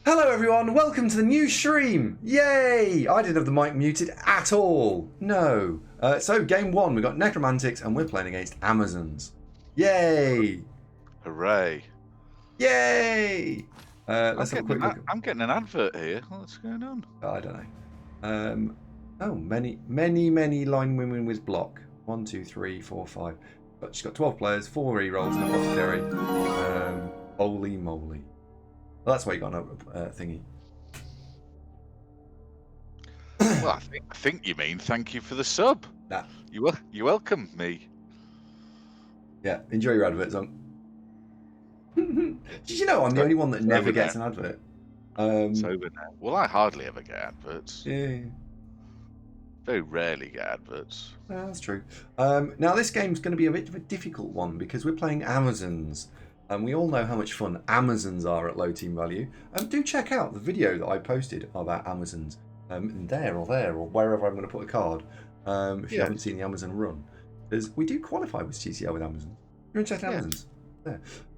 Hello everyone, welcome to the new stream! Yay! I didn't have the mic muted at all. No. So game one, we've got Necromantics and we're playing against Amazons. Yay! Hooray! Yay! Let's have a quick look. I'm getting an advert here. What's going on? I don't know. Oh, many line women with block. 1, 2, 3, 4, 5. But she's got 12 players, 4 rerolls and a apothecary. Holy moly. Well, that's why you got no thingy. Well, I think you mean thank you for the sub. Nah. You welcome me. Yeah, enjoy your adverts on. Did you know I'm the only one that never gets an advert? It's over now. Well, I hardly ever get adverts. Yeah. Very rarely get adverts. Yeah, that's true. Now this game's going to be a bit of a difficult one because we're playing Amazons. And we all know how much fun Amazons are at low team value. Do check out the video that I posted about Amazons there or wherever I'm going to put a card. If you haven't seen the Amazon run. Because we do qualify with TCL with Amazons. You're interested in Amazons?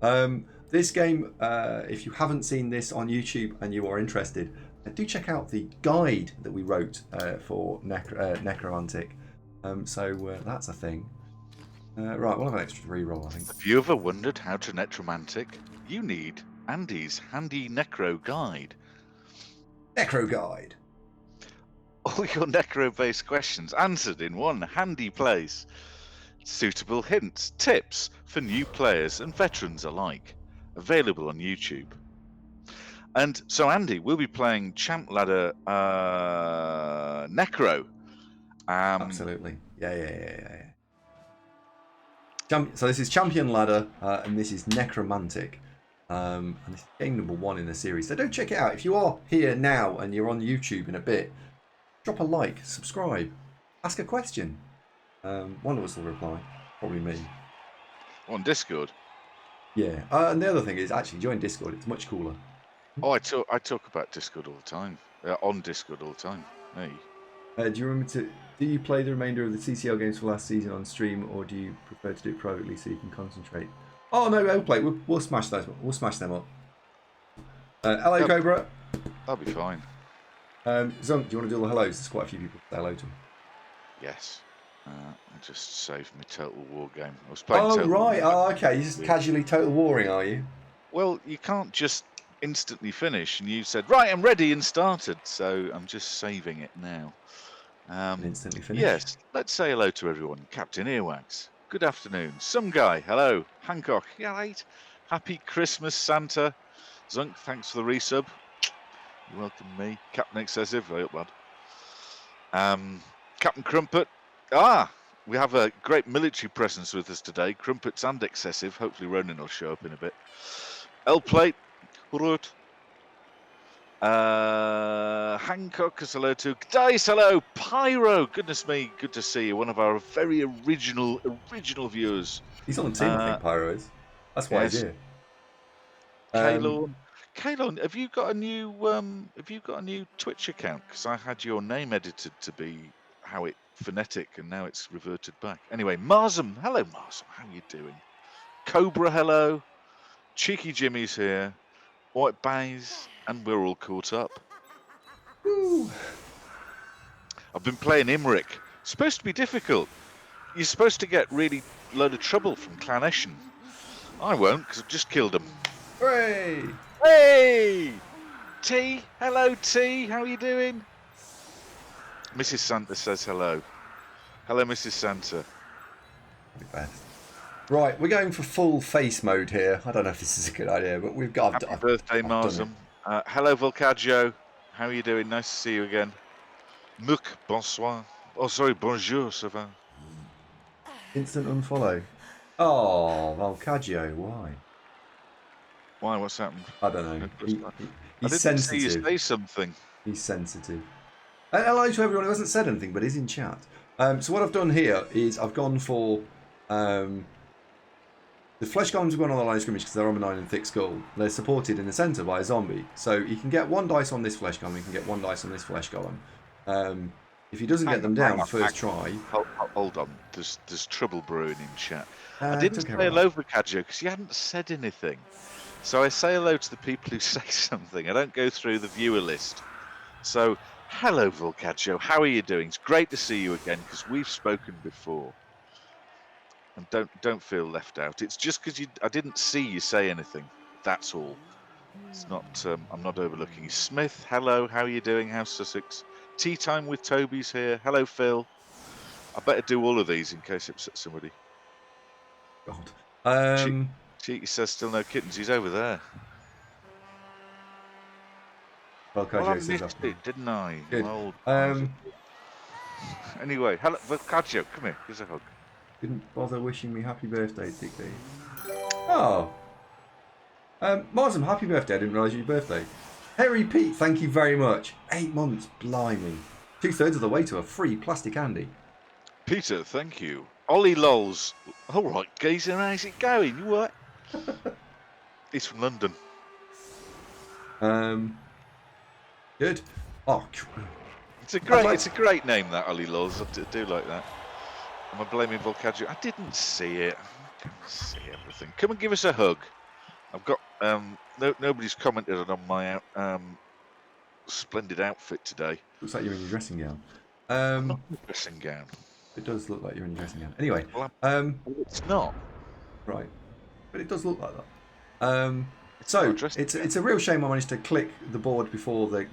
Yeah. This game, if you haven't seen this on YouTube and you are interested, do check out the guide that we wrote for Necromantic. So that's a thing. Right, we'll have an extra reroll, I think. Have you ever wondered how to Necromantic? You need Andy's handy Necro guide. Necro guide. All your Necro-based questions answered in one handy place. Suitable hints, tips for new players and veterans alike. Available on YouTube. And so, Andy, we'll be playing Champ Ladder Necro. Absolutely. Yeah. So this is Champion Ladder, and this is Necromantic. And this is game number 1 in the series. So don't check it out. If you are here now and you're on YouTube in a bit, drop a like, subscribe, ask a question. One of us will reply. Probably me. On Discord? Yeah. And the other thing is, actually, join Discord. It's much cooler. Oh, I talk about Discord all the time. On Discord all the time. Hey. Do you remember do you play the remainder of the TCL games for last season on stream, or do you prefer to do it privately so you can concentrate? Oh no, we'll play. We'll smash those. We'll smash them up. Hello, Cobra. That'll be fine. Zunk, do you want to do all the hellos? There's quite a few people to say hello to. Yes. I just saved my Total War game. I was playing. Oh Total right. War. Oh okay. You're just casually total warring, are you? Well, you can't just instantly finish, and you said, right, I'm ready, and started. So I'm just saving it now. Instantly finish. Yes, let's say hello to everyone. Captain Earwax, good afternoon. Some guy, hello. Hancock, yeah, right. Happy Christmas, Santa. Zunk, thanks for the resub. You welcome me. Captain Excessive, very up, lad. Captain Crumpet. We have a great military presence with us today. Crumpets and Excessive. Hopefully Ronan will show up in a bit. L-Plate. Hurut. Hancock is hello to Dice, hello. Pyro, goodness me, good to see you. One of our very original viewers. He's on the team, I think. Pyro is. That's why he's here. Kalon, have you got a new Twitch account? Because I had your name edited to be how it phonetic, and now it's reverted back. Anyway, Marsum, hello Marsum, how you doing? Cobra, hello. Cheeky Jimmy's here. White Bays, and we're all caught up. Woo. I've been playing Imric. It's supposed to be difficult. You're supposed to get really load of trouble from Clan Eshin. I won't, because I've just killed him. Hooray! Hey! T, hello T, how are you doing? Mrs. Santa says hello. Hello, Mrs. Santa. Right, we're going for full face mode here. I don't know if this is a good idea, but we've got... Happy birthday, Marsum. Hello, Volcaggio. How are you doing? Nice to see you again. Mook, bonsoir. Oh, sorry, bonjour, ça va? Instant unfollow. Oh, Volcaggio, why? Why? What's happened? I don't know. He's I didn't sensitive. see you say something. He's sensitive. Hello to everyone who hasn't said anything, but is in chat. So what I've done here is I've gone for... the flesh golems have gone on the line of scrimmage because they're armor 9 and thick skull. They're supported in the centre by a zombie. So you can get 1 dice on this flesh golem, you can get 1 dice on this flesh golem. If he doesn't get them down first try... Hold on, there's trouble brewing in chat. I didn't say hello, Volcaggio, because you hadn't said anything. So I say hello to the people who say something. I don't go through the viewer list. So, hello, Volcaggio. How are you doing? It's great to see you again because we've spoken before. And don't feel left out. It's just because I didn't see you say anything. That's all. It's not. I'm not overlooking you. Smith, hello. How are you doing? How's Sussex? Tea time with Toby's here. Hello, Phil. I better do all of these in case it upsets somebody. God. Cheeky says still no kittens. He's over there. Well, I says missed it, didn't I? Good. Old Anyway, hello, Volcaggio, come here. Here's a hug. Didn't bother wishing me happy birthday, Dick Dave. Oh. Marsam, happy birthday. I didn't realise your birthday. Harry Pete, thank you very much. 8 months, blimey. 2/3 of the way to a free plastic Andy. Peter, thank you. Ollie Lols. All right, geezer, how's it going? You what? He's from London. Good. Oh, It's a great name, that Ollie Lols. I do like that. Am I blaming Volcaggio? I didn't see it. I didn't see everything. Come and give us a hug. I've got nobody's commented on my splendid outfit today. looks like you're in your dressing gown. I'm not in a dressing gown. It does look like you're in your dressing gown. Anyway, Well, it's not. Right, but it does look like that. So it's a real shame I managed to click the board before the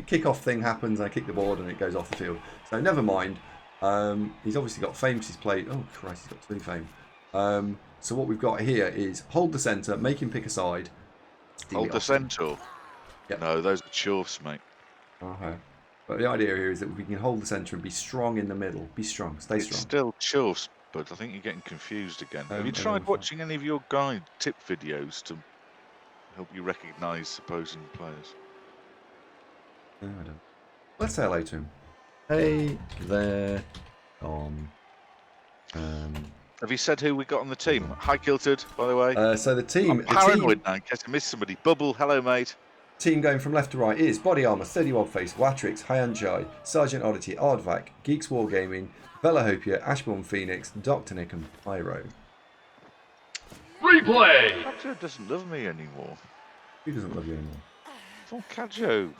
kick-off thing happens. I kick the board and it goes off the field. So never mind. He's obviously got fame because he's played. Oh Christ, he's got 20 fame. So what we've got here is hold the centre, make him pick a side. Hold the centre. Yep. No, those are chorfs, mate. Okay. But the idea here is that we can hold the centre and be strong in the middle. Be strong. Stay strong. It's still chorfs, but I think you're getting confused again. Have you tried watching any of your guide tip videos to help you recognise opposing players? No, I don't. Let's say hello to him. Hey there, Tom. Have you said who we got on the team? Hi, Kilted, by the way. So the team. I'm paranoid now in case I missed somebody. Bubble, hello, mate. Team going from left to right is Body Armour, 30 Odd Face, Watrix, Hyanjai, Sergeant Oddity, Ardvac, Geeks Wargaming, Velahopia, Ashbourne Phoenix, Dr. Nick, and Pyro. Replay! Volcaggio doesn't love me anymore. Who doesn't love you anymore? Volcaggio.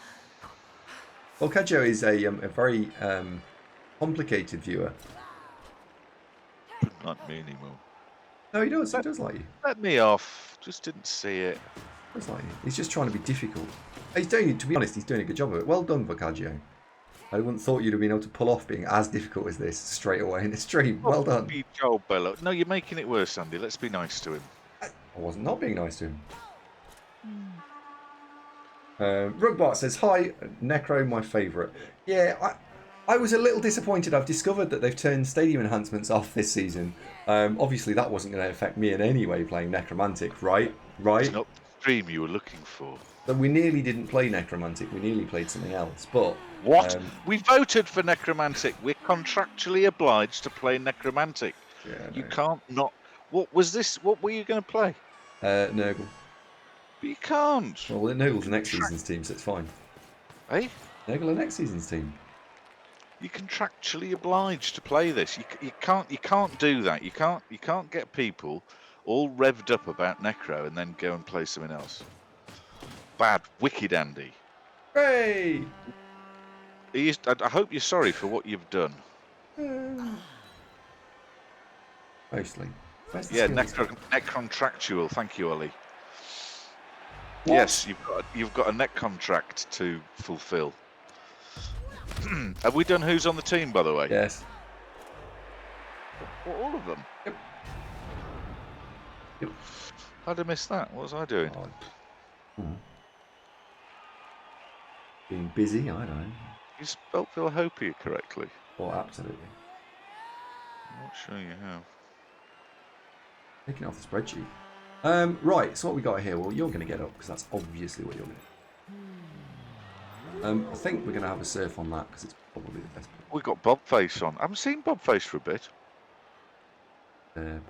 Volcaggio is a very complicated viewer. Doesn't like me anymore. No, he does. He does like you. Let me off. Just didn't see it. He does like you. He's just trying to be difficult. He's doing, to be honest, he's doing a good job of it. Well done, Volcaggio. I wouldn't thought you'd have been able to pull off being as difficult as this straight away in the stream. Well done. Joel Bello. No, you're making it worse, Andy. Let's be nice to him. I wasn't not being nice to him. Rugbart says, hi, Necro, my favourite. Yeah, I was a little disappointed. I've discovered that they've turned stadium enhancements off this season. Obviously, that wasn't going to affect me in any way playing Necromantic, right? It's not the stream you were looking for. But we nearly didn't play Necromantic. We nearly played something else. But what? We voted for Necromantic. We're contractually obliged to play Necromantic. Yeah, you can't not. What was this? What were you going to play? Nurgle. But you can't. Well, Nurgle's next season's team, so it's fine. Eh? Nurgle are next season's team. You're contractually obliged to play this. You can't do that. You can't get people all revved up about Necro and then go and play something else. Bad, wicked Andy. Hey! I hope you're sorry for what you've done. Mostly. Yeah, Neccontractual. Thank you, Ollie. What? Yes, you've got a net contract to fulfil. Have we done who's on the team, by the way? Yes. All of them? Yep. How'd I miss that? What was I doing? Being busy, I don't know. You spelled Philhopia correctly. Oh, absolutely. I'm not sure you have. Taking it off the spreadsheet. Right, so what we got here? Well, you're going to get up because that's obviously what you're going to do. I think we're going to have a surf on that because it's probably the best. We've got Bobface on. I haven't seen Bobface for a bit. Whoa.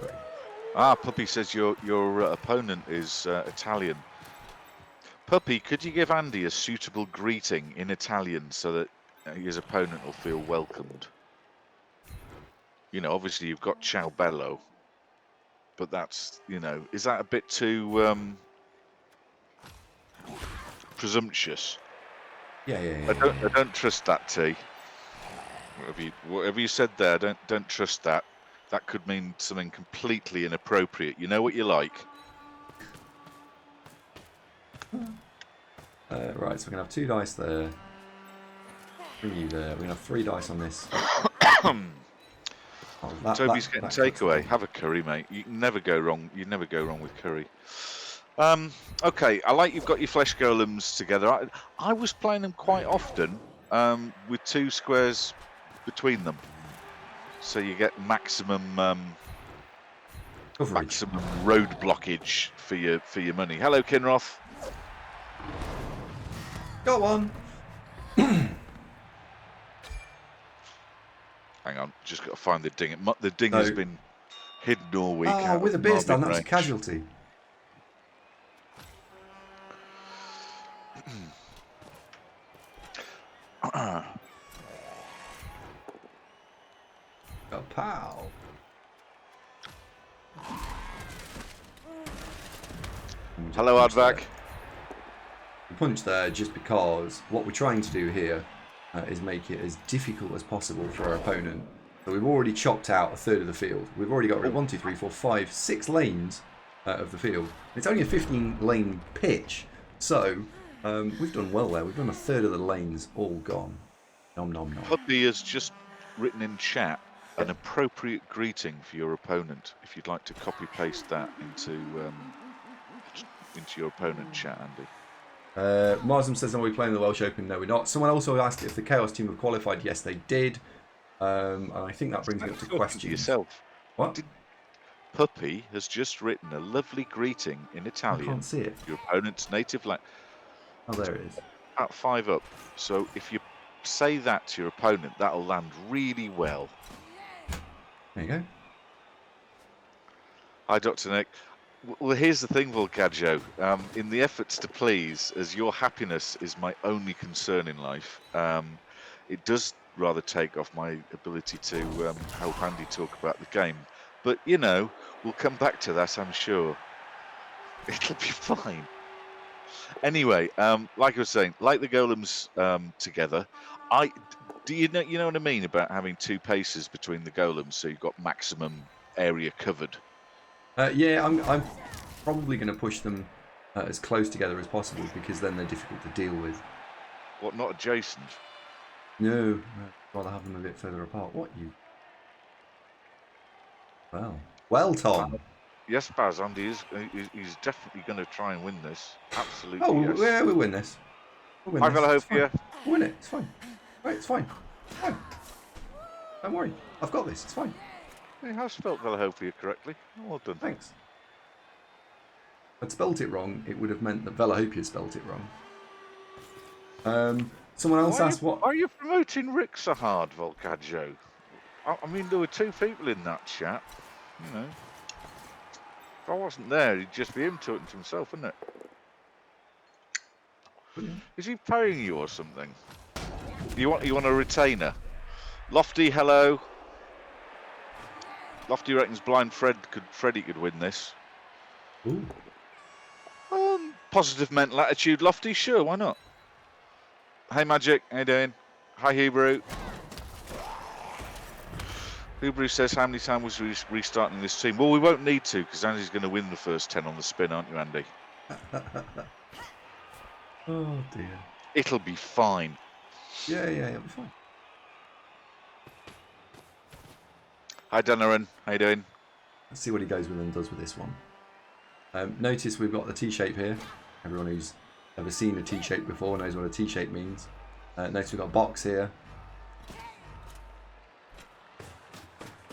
Right. Ah, Puppy says your opponent is Italian. Puppy, could you give Andy a suitable greeting in Italian so that his opponent will feel welcomed? You know, obviously you've got Ciao Bello, but that's, you know, is that a bit too presumptuous? Yeah. I don't trust that, T. Whatever you said there, don't trust that. That could mean something completely inappropriate. You know what you like. Right, so we're going to have 2 dice there. 3 there. We're going to have 3 dice on this. Oh, Toby's getting that cuts takeaway. it. Have a curry, mate. You can never go wrong. You never go wrong with curry. Okay, I like you've got your flesh golems together. I was playing them quite often with 2 squares between them, so you get maximum Coverage. road blockage for your money. Hello, Kinroth. Go on. Hang on, just got to find the ding. The ding has been hidden all week. Oh, with a beer stand, that was a casualty. Oh, pow. Hello, Advac. Punch there just because what we're trying to do here is make it as difficult as possible for our opponent. So we've already chopped out a third of the field. We've already got rid of 1, 2, 3, 4, 5, 6 lanes of the field. It's only a 15-lane pitch, so we've done well there. We've done a third of the lanes all gone. Nom nom nom. Puppy has just written in chat an appropriate greeting for your opponent. If you'd like to copy paste that into your opponent chat, Andy. Marsden says, are we playing the Welsh Open? No, we're not. Someone also asked if the Chaos team have qualified. Yes, they did. And I think that brings me up to questions. Yourself. What? Puppy has just written a lovely greeting in Italian. I can't see it. Your opponent's native language. Oh, there it is. About 5 up. So if you say that to your opponent, that'll land really well. There you go. Hi, Dr. Nick. Well, here's the thing, Volcaggio. In the efforts to please, as your happiness is my only concern in life, it does rather take off my ability to help Andy talk about the game. But, you know, we'll come back to that, I'm sure. It'll be fine. Anyway, like I was saying, like the golems together, do you know what I mean about having 2 paces between the golems, so you've got maximum area covered? Yeah, I'm probably going to push them as close together as possible because then they're difficult to deal with. What, not adjacent? No, I'd rather have them a bit further apart. What you? Well, Tom. Yes, Baz, Andy he's definitely going to try and win this. Absolutely, Oh, yes. yeah, we'll win this. We'll win this. I hope you. We'll win it. It's fine. Right, it's fine. It's fine. Don't worry. I've got this. It's fine. You have spelt Velahopia correctly. Well done. Thanks. If I'd spelt it wrong, it would have meant that Velahopia spelt it wrong. Someone else asked what... Are you promoting Rick so hard, Volcaggio? I mean, there were 2 people in that chat. You know. If I wasn't there, it'd just be him talking to himself, wouldn't it? Yeah. Is he paying you or something? You want a retainer? Lofty, hello. Lofty reckons blind Freddie could win this. Ooh. Positive mental attitude, Lofty. Sure, why not? Hey, Magic. How you doing? Hi, Hebrew. Hebrew says, how many times was restarting this team? Well, we won't need to because Andy's going to win the first 10 on the spin, aren't you, Andy? Oh, dear. It'll be fine. Yeah, it'll be fine. Hi, Danaran. How you doing? Let's see what he goes with and does with this one. Notice we've got the T-shape here. Everyone who's ever seen a T-shape before knows what a T-shape means. Notice we've got a box here.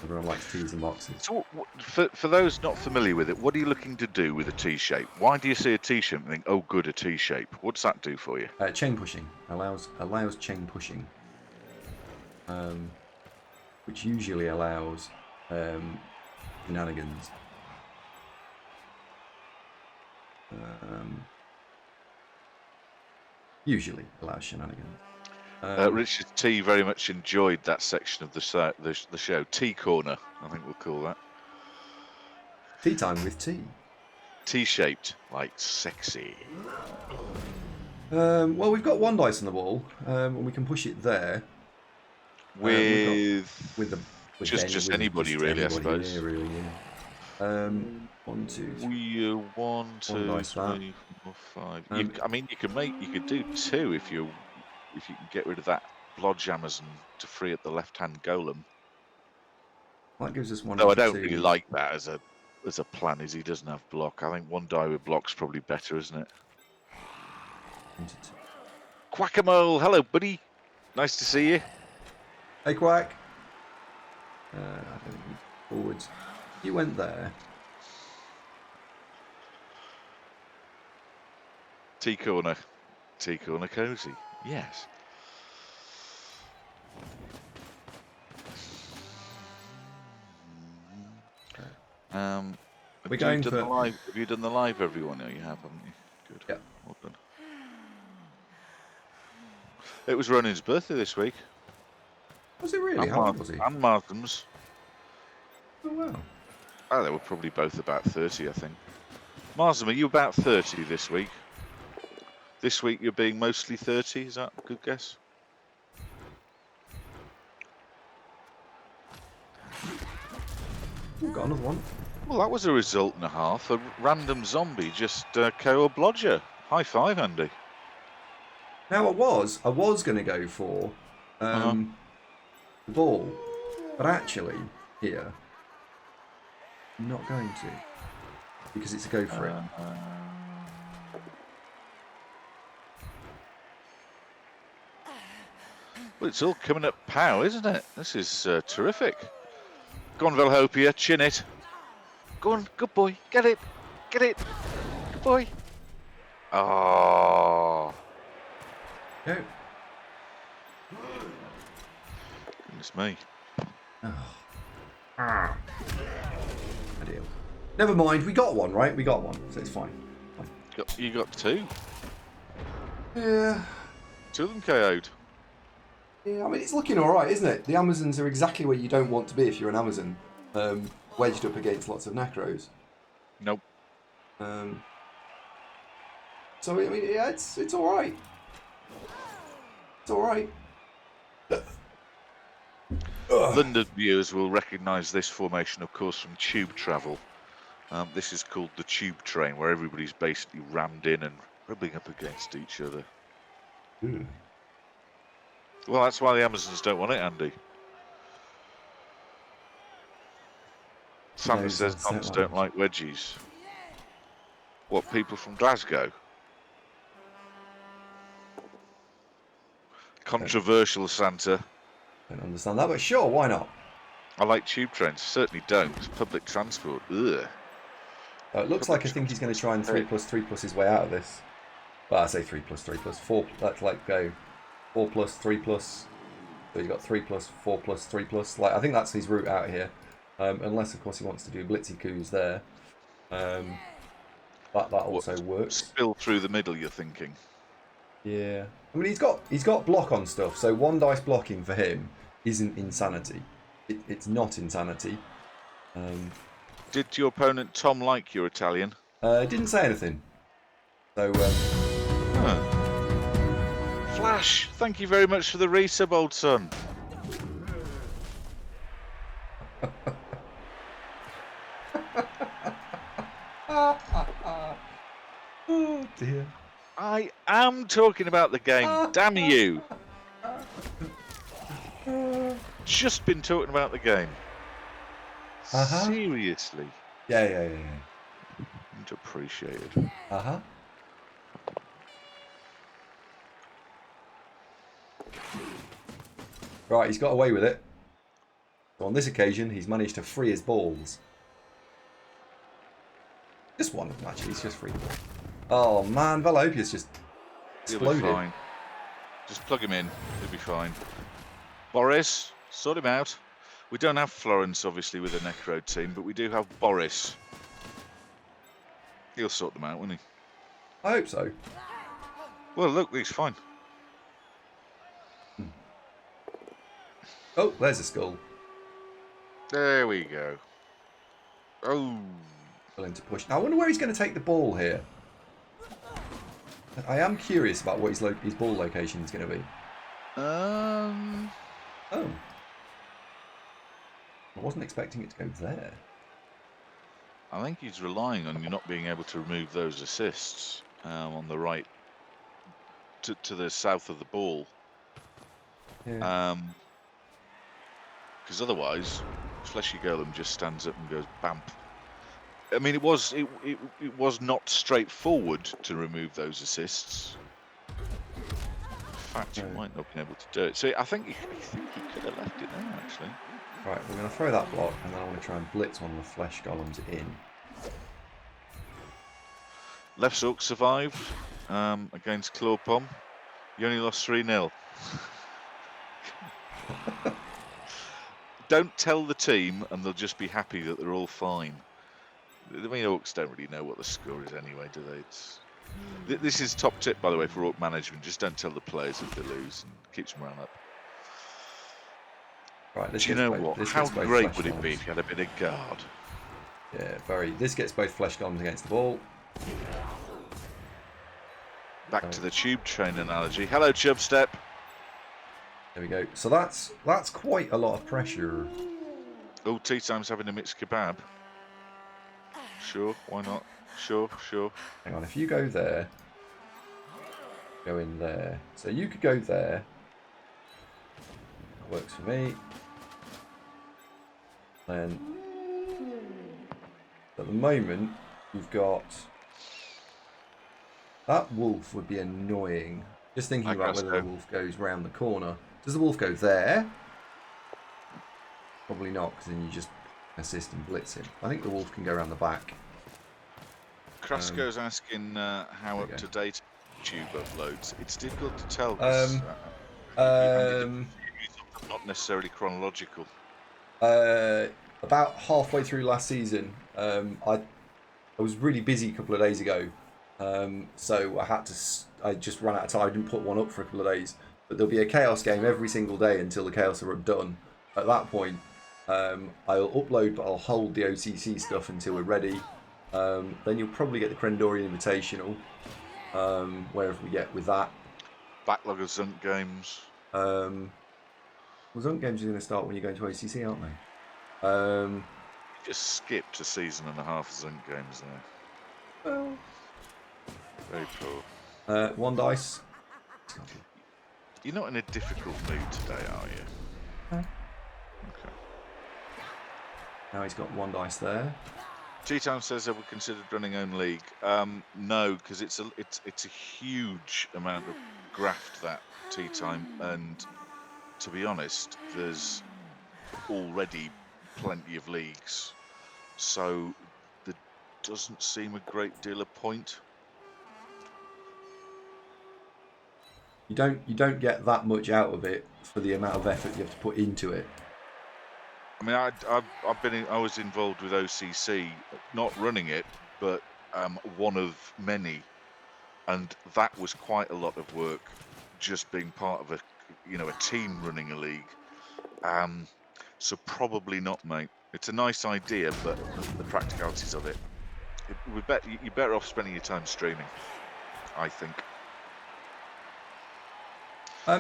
Everyone likes T's and boxes. So, for those not familiar with it, what are you looking to do with a T-shape? Why do you see a T-shape and think, oh, good, a T-shape? What does that do for you? Chain pushing allows chain pushing, which usually allows shenanigans. Usually allows shenanigans. Richard T very much enjoyed that section of the show. Tea Corner, I think we'll call that. Tea time with tea. T-shaped, like sexy. Well, we've got one dice on the wall, and we can push it there. With Just anybody, really, I suppose. Yeah, really, yeah. 1, 2, 3. One, two, dice that. 3, 4, 5. I mean, you could do 2 if you can get rid of that Blodge Amazon to free up the left-hand golem. That gives us 1. No, I don't really like that as a plan. Is he doesn't have block. I think 1 die with block's probably better, isn't it? Quack-a-mole, hello, buddy. Nice to see you. Hey, Quack. I don't need forwards. You went there. Tea corner cozy. Yes. We're going for have you done the live, everyone? No, you have, haven't you? Good. Yeah. Well done. It was Ronin's birthday this week. Was it really? How old was he? And Martham's. Oh wow. Oh, they were probably both about 30, I think. Marsden, are you about 30 this week? This week you're being mostly 30, is that a good guess? We've got another one. Well, that was a result and a half. A random zombie just KO Blodger. High five, Andy. Now I was going to go for the ball, but actually here I'm not going to because it's a go for it. Well, it's all coming up pow, isn't it? This is terrific. Go on, Velhopia, chin it. Go on, good boy. Get it. Get it. Good boy. Oh. Go. Goodness me. Oh. Ideal. Never mind, we got one, right? We got one, so it's fine. You got 2. Yeah. 2 of them KO'd. Yeah, I mean, it's looking alright, isn't it? The Amazons are exactly where you don't want to be if you're an Amazon. Wedged up against lots of Necros. Nope. So, I mean, yeah, it's alright. It's alright. London viewers will recognise this formation, of course, from tube travel. This is called the tube train, where everybody's basically rammed in and rubbing up against each other. Well, that's why the Amazons don't want it, Andy. Sam says Noms don't like wedgies. What, people from Glasgow? Controversial, Santa. Don't understand that, but sure, why not? I like tube trains. Certainly don't. Public transport. Ugh. It looks like I think he's going to try and 3+3+ his way out of this. Well, I say 3+3+. 4. Let's like go 4+, 3+. So you've got 3+, 4+, 3+. Like I think that's his route out here. Unless of course he wants to do blitzy coups there. That also works. Spill through the middle, you're thinking. Yeah. I mean he's got block on stuff, so 1 dice blocking for him isn't insanity. It's not insanity. Did your opponent Tom like your Italian? Didn't say anything. So Flash, thank you very much for the resub, old son. Oh dear. I am talking about the game, damn you. Just been talking about the game. Seriously. Yeah. Much appreciated. Right, he's got away with it. So on this occasion, he's managed to free his balls. Just one of them, actually. He's just free. Oh man, Velopia's just exploded. He'll be fine. Just plug him in. He'll be fine. Boris, sort him out. We don't have Florence, obviously, with the Necro team, but we do have Boris. He'll sort them out, won't he? I hope so. Well, look, he's fine. Oh, there's a skull. There we go. Oh. Willing to push. Now, I wonder where he's going to take the ball here. I am curious about what his ball location is going to be. Um. Oh. I wasn't expecting it to go there. I think he's relying on you not being able to remove those assists on the right to the south of the ball. Yeah. Because otherwise, Fleshy Golem just stands up and goes bamp. I mean, it was not straightforward to remove those assists. In fact, you might not be able to do it. So I think he could have left it there actually. Right, we're going to throw that block, and then I'm going to try and blitz one of the flesh golems in. Left Zork survived against Clawpom. You only lost 3-0. Don't tell the team, and they'll just be happy that they're all fine. I mean, Orcs don't really know what the score is anyway, do they? This is top tip, by the way, for Orc management. Just don't tell the players if they lose, and keeps them around up. Right, do you know what? How great would it be if you had a bit of guard? Yeah, very. This gets both flesh golems against the ball. Back to the tube train analogy. Hello, Chubstep. There we go. So that's quite a lot of pressure. Oh, tea time's having a mixed kebab. Sure, why not? Sure. Hang on, if you go there, go in there. So you could go there. That works for me. Then at the moment, you've got that wolf would be annoying. Just thinking about whether the wolf goes round the corner. Does the wolf go there? Probably not, because then you just assist and blitz him. I think the wolf can go around the back. Krasko's asking how up to date tube uploads. It's difficult to tell. Not necessarily chronological. About halfway through last season, I was really busy a couple of days ago, so I just ran out of time. I didn't put one up for a couple of days, but there'll be a Chaos game every single day until the Chaos are done. At that point, I'll upload, but I'll hold the OCC stuff until we're ready. Then you'll probably get the Krendorian Invitational, wherever we get with that. Backlog of Zunk games. Well, Zunk games are going to start when you go into OCC, aren't they? Just skipped a season and a half of Zunk games there. Well, very poor. One dice. You're not in a difficult mood today, are you? No. Okay. Now he's got one dice there. T-Town says, have we considered running own league? No, because it's a huge amount of graft, that T-Time, and to be honest, there's already plenty of leagues, so there doesn't seem a great deal of point. You don't get that much out of it for the amount of effort you have to put into it. I mean, I was involved with OCC, not running it, but one of many, and that was quite a lot of work, just being part of a team running a league. So probably not, mate. It's a nice idea, but the practicalities of it, you're better off spending your time streaming, I think.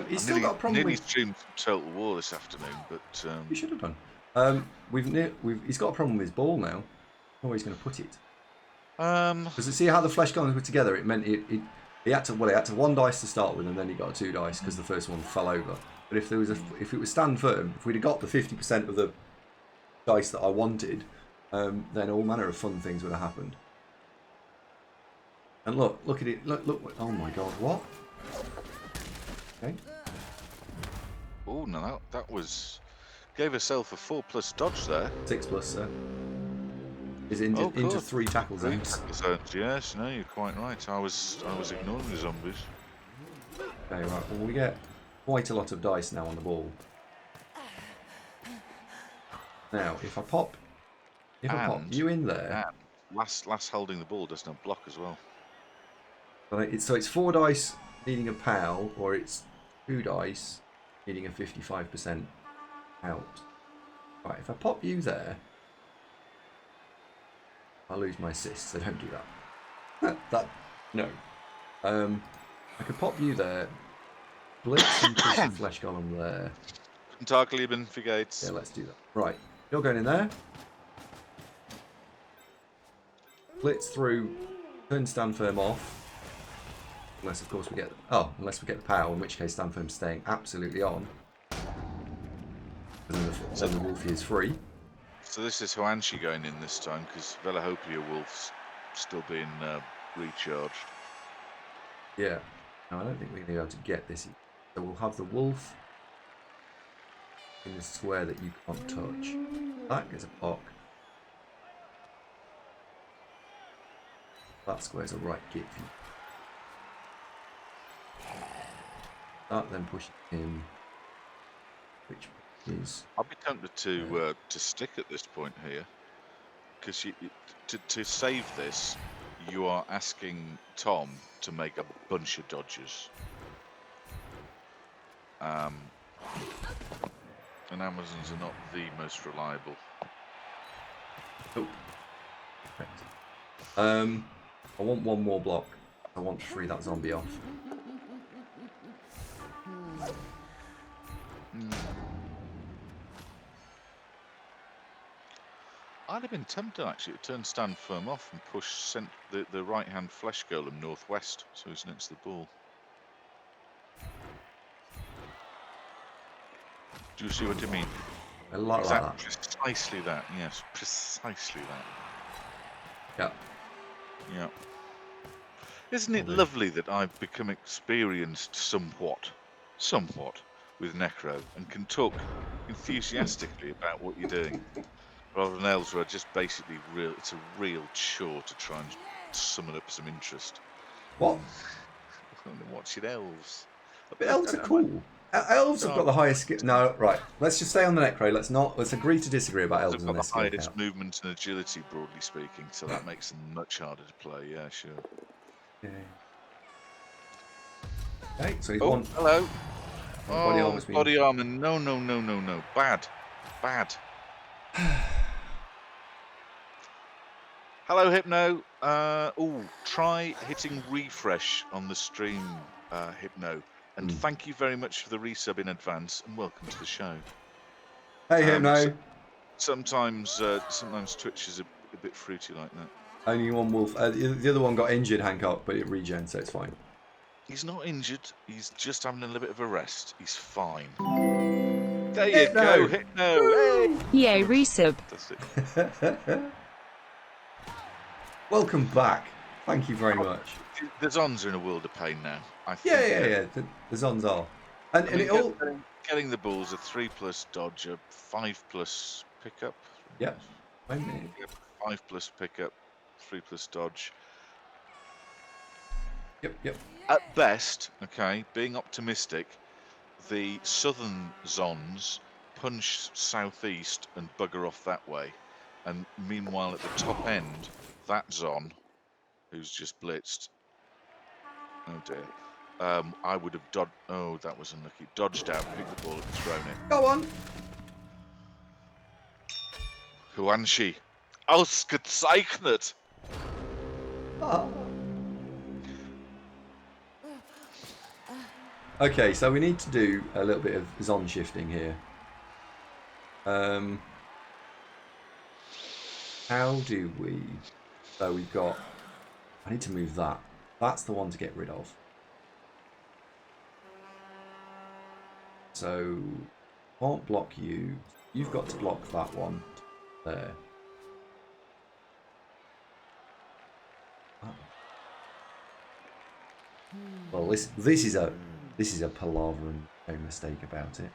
He's still got a problem. Nearly streamed Total War this afternoon, but we should have done. He's got a problem with his ball now. Where he's going to put it? Because see how the flesh golems were together. It meant he had to one dice to start with, and then he got a 2 dice because the first one fell over. But if it was stand firm, if we'd have got the 50% of the dice that I wanted, then all manner of fun things would have happened. And look at it. Look. Oh my God! What? Okay. Oh no, that was gave herself a 4+ dodge there. 6+, sir. Is into 3 tackle zones. Yes, no, you're quite right. I was ignoring the zombies. Okay, right. Well, we get quite a lot of dice now on the ball. Now, if I pop you in there, last holding the ball doesn't have block as well. So it's 4 dice needing a PAL, or it's 2 dice needing a 55%. out. Right, if I pop you there, I'll lose my assist, so don't do that. No. I could pop you there, blitz and push the flesh golem there. Tag Lieben für Gates. Yeah, let's do that. Right, you're going in there. Blitz through, turn stand firm off. Unless, of course, we get the power, in which case stand firm's staying absolutely on. And then the Wolfie is free. So this is Huanshi going in this time because Velahopia Wolf's still being recharged. Yeah. No, I don't think we're going to be able to get this. So we'll have the wolf in the square that you can't touch. That gets a pock. That square's a right git for you. That then pushes him, which is... I'd be tempted to stick at this point here because to save this, you are asking Tom to make a bunch of dodges. And Amazons are not the most reliable. Oh. I want one more block. I want to free that zombie off. I'd have been tempted actually to turn stand firm off and push the right hand flesh golem northwest so he's next to the ball. Do you see what I mean? I like that. Precisely that, yes, precisely that. Yeah. Yeah. Isn't it lovely that I've become experienced somewhat with Necro and can talk enthusiastically about what you're doing, rather than elves where I just basically it's a real chore to try and summon up some interest. What? Watching elves. But elves are cool. Elves have got the highest skill. No, right. Let's just stay on the Necro. Let's agree to disagree about elves and their skill count. They've got the highest movement and agility, broadly speaking, so that makes them much harder to play. Yeah, sure. Yeah. Okay, so he's one. Hello. Body armor. No. Bad. Hello, Hypno. Try hitting refresh on the stream, Hypno. And thank you very much for the resub in advance, and welcome to the show. Hey, Hypno. Sometimes Twitch is a bit fruity like that. Only one wolf. The other one got injured, Hancock, but it regenerates, so it's fine. He's not injured. He's just having a little bit of a rest. He's fine. There you go, Hypno. Hey. Yay, resub. That's it. Welcome back. Thank you very much. The Zons are in a world of pain now. I think. Yeah. The Zons are. And it all... Getting the balls a 3+ dodge, a 5+ pickup. Yep. 5+ pickup, 3+ dodge. Yep. At best, okay, being optimistic, the southern Zons punch southeast and bugger off that way. And meanwhile, at the top end, that Zon, who's just blitzed, oh dear, I would have dodged. Oh, that was unlucky. Dodged out, picked the ball, and thrown it. Go on. Huanshi. Ausgezeichnet. Oh. Okay, so we need to do a little bit of Zon shifting here. How do we... So we've got... I need to move that. That's the one to get rid of. So, can't block you. You've got to block that one there. Well, this is a palaver and no mistake about it.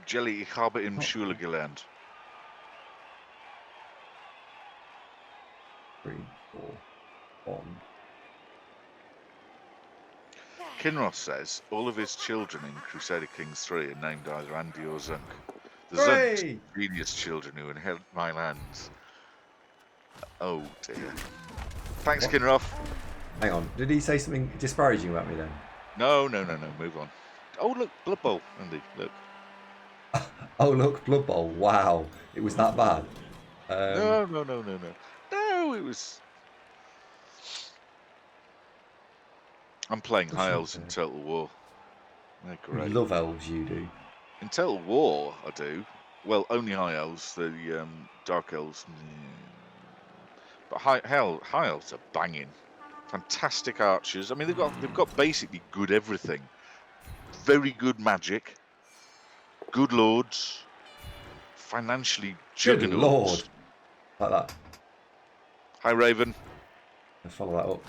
Jelly, ich habe in Schule gelernt. 3, 4, 1. Kinross says all of his children in Crusader Kings 3 are named either Andy or Zunk. The Zunks, genius children who inherit my lands. Oh dear. Thanks, Kinross. Hang on, did he say something disparaging about me then? No, move on. Oh look, Blood Bowl, Andy, look. Oh, look, Blood Bowl. Wow. It was that bad. No, no, no, no, no. No, it was... I'm playing High Elves in Total War. They're You great. love elves, you do. In Total War, I do. Well, only High Elves. The Dark Elves... But High Elves are banging. Fantastic archers. I mean, they've got basically good everything. Very good magic. Good lords. Financially Good juggernauts. lord. Like that. Hi, Raven. Let's follow that up.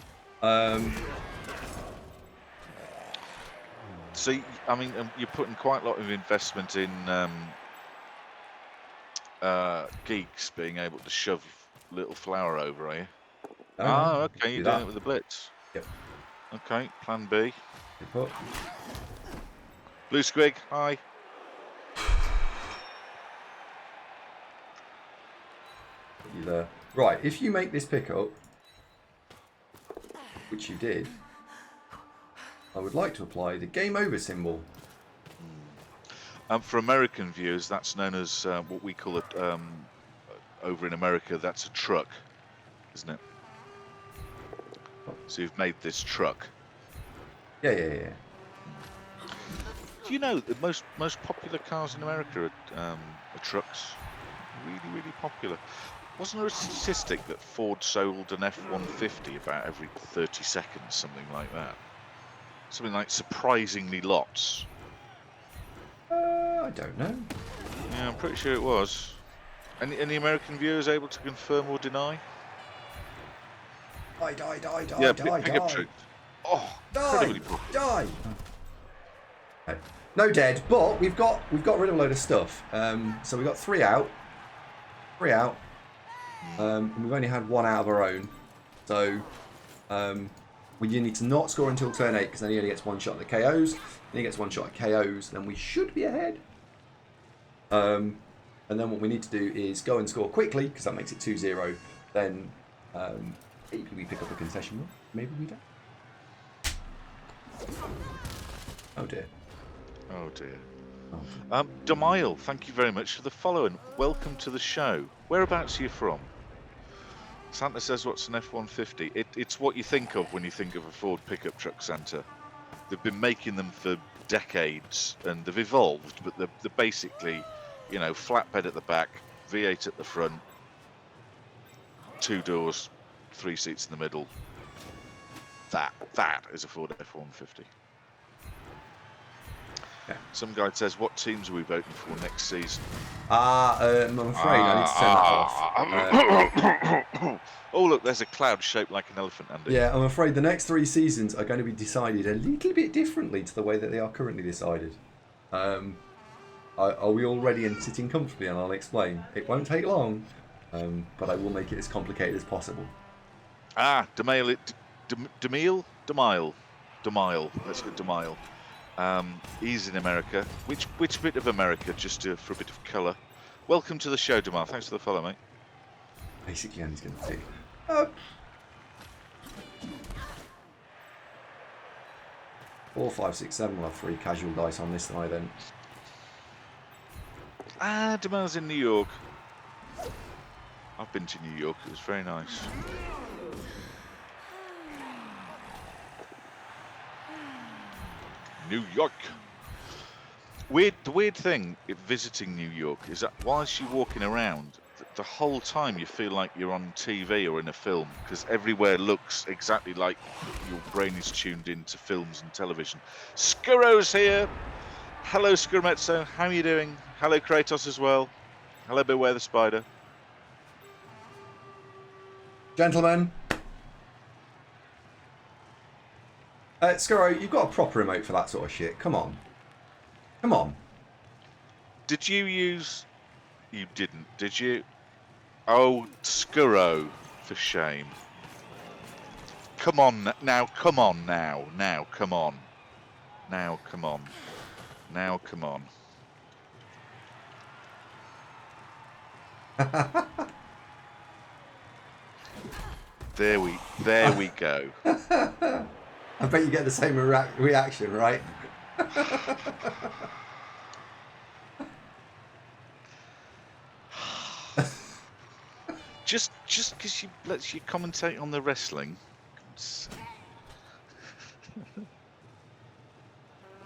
So, I mean, you're putting quite a lot of investment in geeks being able to shove little flower over, are you? Okay, you're doing it with the blitz. Yep. Okay, plan B. Put. Blue Squig, hi. Put you there. Right, if you make this pickup, which you did, I would like to apply the game over symbol. For American viewers, that's known as what we call it over in America. That's a truck, isn't it? So you've made this truck. Yeah. Do you know the most popular cars in America are trucks? Really, really popular. Wasn't there a statistic that Ford sold an F-150 about every 30 seconds, something like that? Something like surprisingly lots. I don't know. Yeah, I'm pretty sure it was. Any American viewers able to confirm or deny? Die. Pick up truck. Oh, incredibly popular. Die. Okay. No dead, but we've got rid of a load of stuff. So we've got 3 out. And we've only had 1 out of our own. So we need to not score until turn 8 because then he only gets 1 shot at the KOs. Then he gets 1 shot at KOs. Then we should be ahead. And then what we need to do is go and score quickly because that makes it 2-0. Then maybe we pick up a concession run. Maybe we don't. Oh dear. Oh dear. Demile, thank you very much for the follow and welcome to the show. Whereabouts are you from? Santa says, what's an F-150? It's what you think of when you think of a Ford pickup truck, Santa. They've been making them for decades and they've evolved, but they're basically, you know, flatbed at the back, V8 at the front, 2 doors, 3 seats in the middle. That is a Ford F-150. Yeah. Some guy says, what teams are we voting for next season? I'm afraid I need to turn that off. Oh, look, there's a cloud shaped like an elephant, Andy. Yeah, I'm afraid the next 3 seasons are going to be decided a little bit differently to the way that they are currently decided. Are we all ready and sitting comfortably? And I'll explain. It won't take long, but I will make it as complicated as possible. Demile. Let's go Demile. He's in America. Which bit of America? Just for a bit of colour. Welcome to the show, Demile. Thanks for the follow, mate. Basically, Andy's going to take 4, 5, 6, 7. We'll have 3 casual dice on this side then. Demile's in New York. I've been to New York. It was very nice. New York. The weird thing visiting New York is that whilst you're walking around, the whole time you feel like you're on TV or in a film because everywhere looks exactly like your brain is tuned into films and television. Skuro's here. Hello, Skurometso. How are you doing? Hello, Kratos as well. Hello, Beware the Spider. Gentlemen. Skuro, you've got a proper remote for that sort of shit. Come on. Come on. Did you use... You didn't, did you? Oh, Skuro. For shame. Come on now. Come on now. Now, come on. Now, come on. Now, come on. There we go. I bet you get the same reaction, right? Just because she lets you commentate on the wrestling.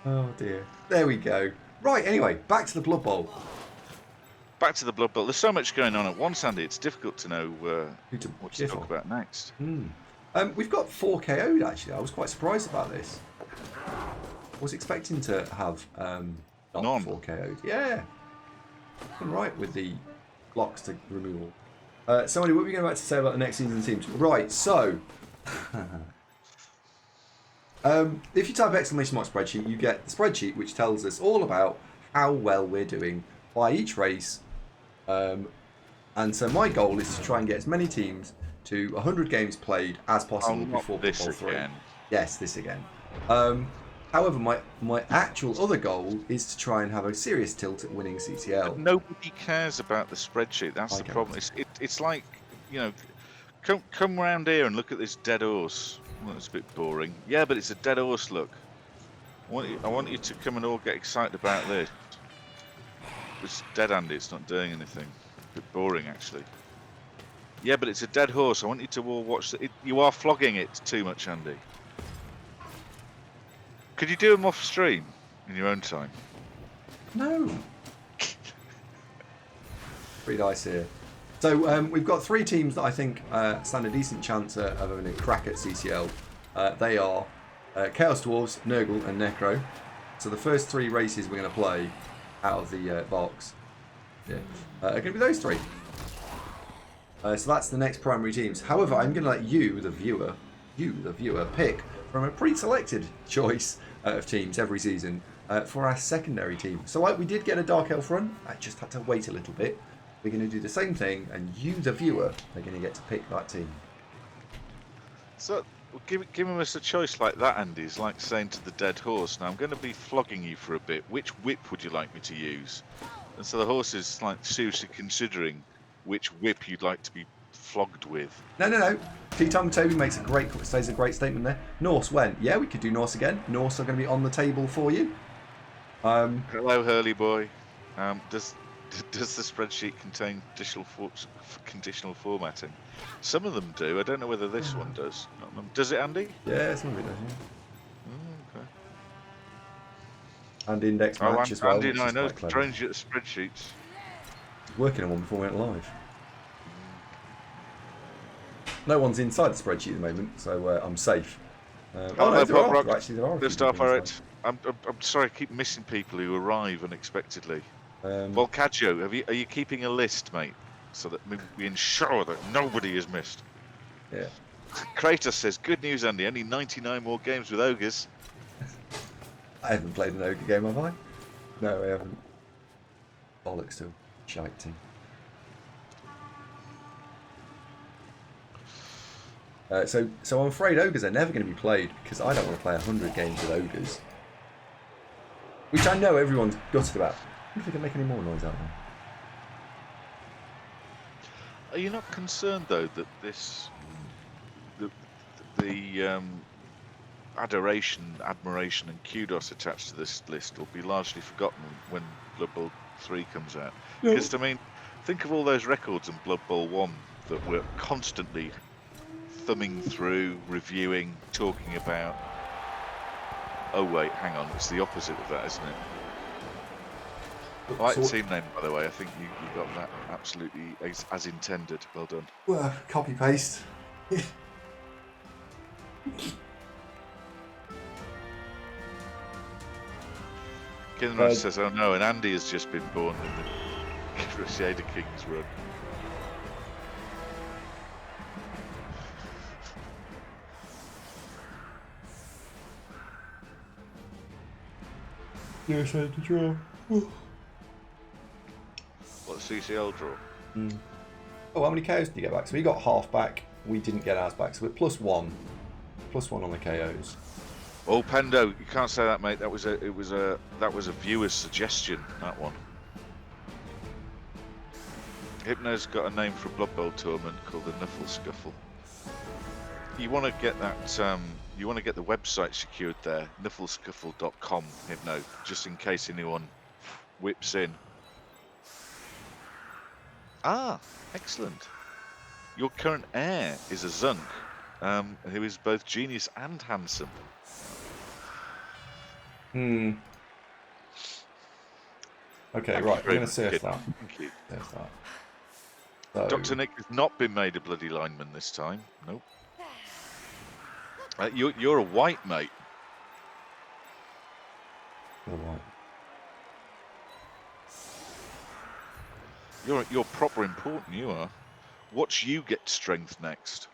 Oh dear. There we go. Right, anyway, back to the Blood Bowl. Back to the Blood Bowl. There's so much going on at once, Andy. It's difficult to know what to cheer talk for. about next. We've got 4 KO'd actually. I was quite surprised about this. I was expecting to have not None. 4 KO'd. Yeah. I'm right with the blocks to removal. Somebody, what were you about to say about the next season's teams? Right, so if you type exclamation mark spreadsheet, you get the spreadsheet which tells us all about how well we're doing by each race. And so my goal is to try and get as many teams to 100 games played as possible before Blood Bowl 3. Again. Yes, this again. However, my actual other goal is to try and have a serious tilt at winning CCL. But nobody cares about the spreadsheet. That's the problem. It's like, come round here and look at this dead horse. Well, it's a bit boring. Yeah, but it's a dead horse, look. I want you to come and all get excited about this. It's dead, Andy. It's not doing anything. A bit boring, actually. Yeah, but it's a dead horse. I want you to all watch it. You are flogging it too much, Andy. Could you do them off stream in your own time? No. 3 dice here. So we've got 3 teams that I think stand a decent chance of having a crack at CCL. They are Chaos Dwarves, Nurgle, and Necro. So the first 3 races we're going to play out of the box are going to be those 3. So that's the next primary teams. However, I'm going to let you, the viewer, pick from a pre-selected choice of teams every season for our secondary team. So like we did get a Dark Elf run, I just had to wait a little bit. We're going to do the same thing, and you, the viewer, are going to get to pick that team. So, giving us a choice like that, Andy, is like saying to the dead horse, now I'm going to be flogging you for a bit. Which whip would you like me to use? And so the horse is like seriously considering which whip you'd like to be flogged with. No. T-Tongue Toby says a great statement there. Norse, when? Yeah, we could do Norse again. Norse are going to be on the table for you. Hello, Hurley boy. Does the spreadsheet contain conditional formatting? Some of them do. I don't know whether this one does. Does it, Andy? Yeah, some of it does. Oh, okay. And index match as well. Andy and I know strange at the spreadsheets. Working on one before we went live. No one's inside the spreadsheet at the moment, so I'm safe. There are. Good stuff, Eric. I'm sorry, I keep missing people who arrive unexpectedly. Volcaggio, are you keeping a list, mate, so that we ensure that nobody is missed? Yeah. Kratos says, "Good news, Andy. Only 99 more games with ogres." I haven't played an ogre game, have I? No, I haven't. Bollocks to a shite team. So I'm afraid ogres are never going to be played because I don't want to play 100 games with ogres. Which I know everyone's gutted about. I don't think I can make any more noise out there. Are you not concerned though that the adoration, admiration, and kudos attached to this list will be largely forgotten when Blood Bowl 3 comes out? Because I mean, think of all those records in Blood Bowl 1 that we're constantly thumbing through, reviewing, talking about. Oh wait, hang on, it's the opposite of that, isn't it? I like the team name, by the way. I think you got that absolutely as intended. Well done. Well, copy paste. Kinran says, "Oh no, and Andy has just been born in the Crusader Kings run." Yes, I had to draw. What, CCL draw? Oh, how many KOs did you get back? So we got half back. We didn't get ours back. So we're +1. +1 on the KOs. Oh, Pendo, you can't say that, mate. That was a viewer's suggestion. That one. Hypno's got a name for a Blood Bowl tournament called the Nuffle Scuffle. You want to get that. You want to get the website secured there, nufflescuffle.com, Hypno, just in case anyone whips in. Ah, excellent. Your current heir is a Zunk, who is both genius and handsome. Okay, Thank right. you I'm very going to much, surf kid. that. Thank you. Surf that. So, Dr. Nick has not been made a bloody lineman this time. Nope. You're a white, mate. all right. You're proper important, you are. Watch you get strength next.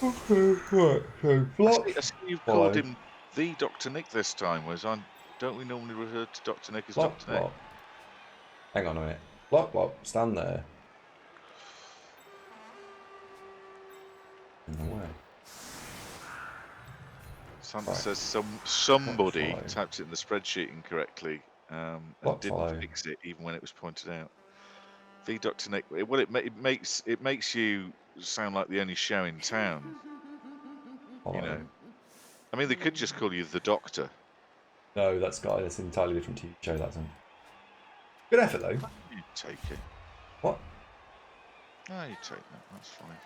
Okay, right. So, block. I see you've Follow. called him the Dr. Nick this time, whereas don't we normally refer to Dr. Nick as Block, Dr. Nick? block. Hang on a minute. Block, block. Stand there. In the way. Santa Right. says somebody follow. typed it in the spreadsheet incorrectly and Block, didn't follow. fix it even when it was pointed out. The Dr. Nick. Well, it makes you sound like the only show in town. Follow. You know. I mean, they could just call you the Doctor. No, that's entirely different TV show, that isn't. Good effort, though. You take it. What? No, you take that. That's fine.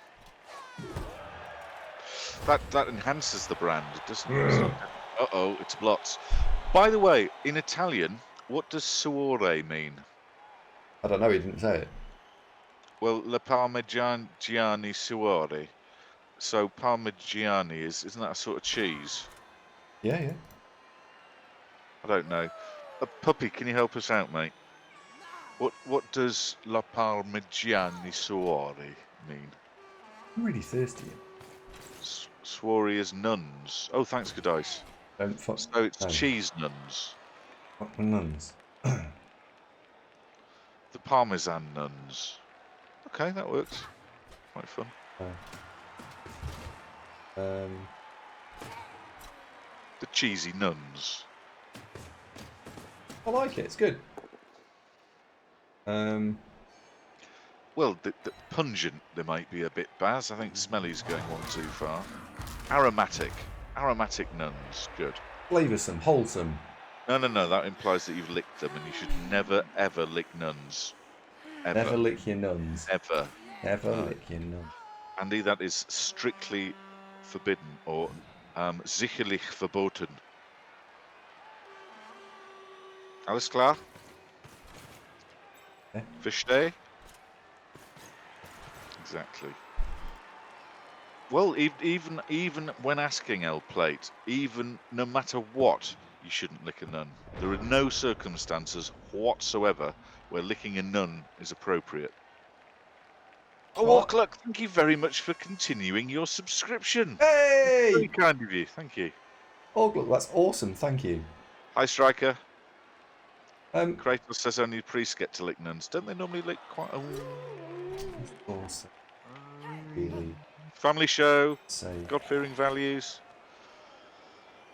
That enhances the brand, doesn't it? Uh-oh, it's blots. By the way, in Italian, what does suore mean? I don't know, he didn't say it. Well, la parmigiani suore. So parmigiani isn't that a sort of cheese? Yeah, yeah. I don't know. Puppy, can you help us out, mate? What does la parmigiani suore mean? I'm really thirsty. Suore is nuns. Oh, thanks, good dice. Don't fuck. So it's No. cheese nuns. Fuck the nuns. The Parmesan nuns. Okay, that works. Quite fun. The cheesy nuns. I like it. It's good. Well, the pungent, they might be a bit, Baz. I think smelly's going one too far. Aromatic. Aromatic nuns. Good. Flavoursome, wholesome. No. That implies that you've licked them, and you should never, ever lick nuns. Ever. Never lick your nuns. Ever. Never lick your nuns. Andy, that is strictly forbidden, or sicherlich verboten. Alles klar? Okay. Versteh? Exactly. Well, even when asking L Plate, even no matter what, you shouldn't lick a nun. There are no circumstances whatsoever where licking a nun is appropriate. Oh, Orkluck, thank you very much for continuing your subscription. Hey! Very kind of you. Thank you. Oh, look, that's awesome. Thank you. Hi, Striker. Kratos says only priests get to lick nuns. Don't they normally lick quite a... Awesome. Really. Family show, So, God-fearing values.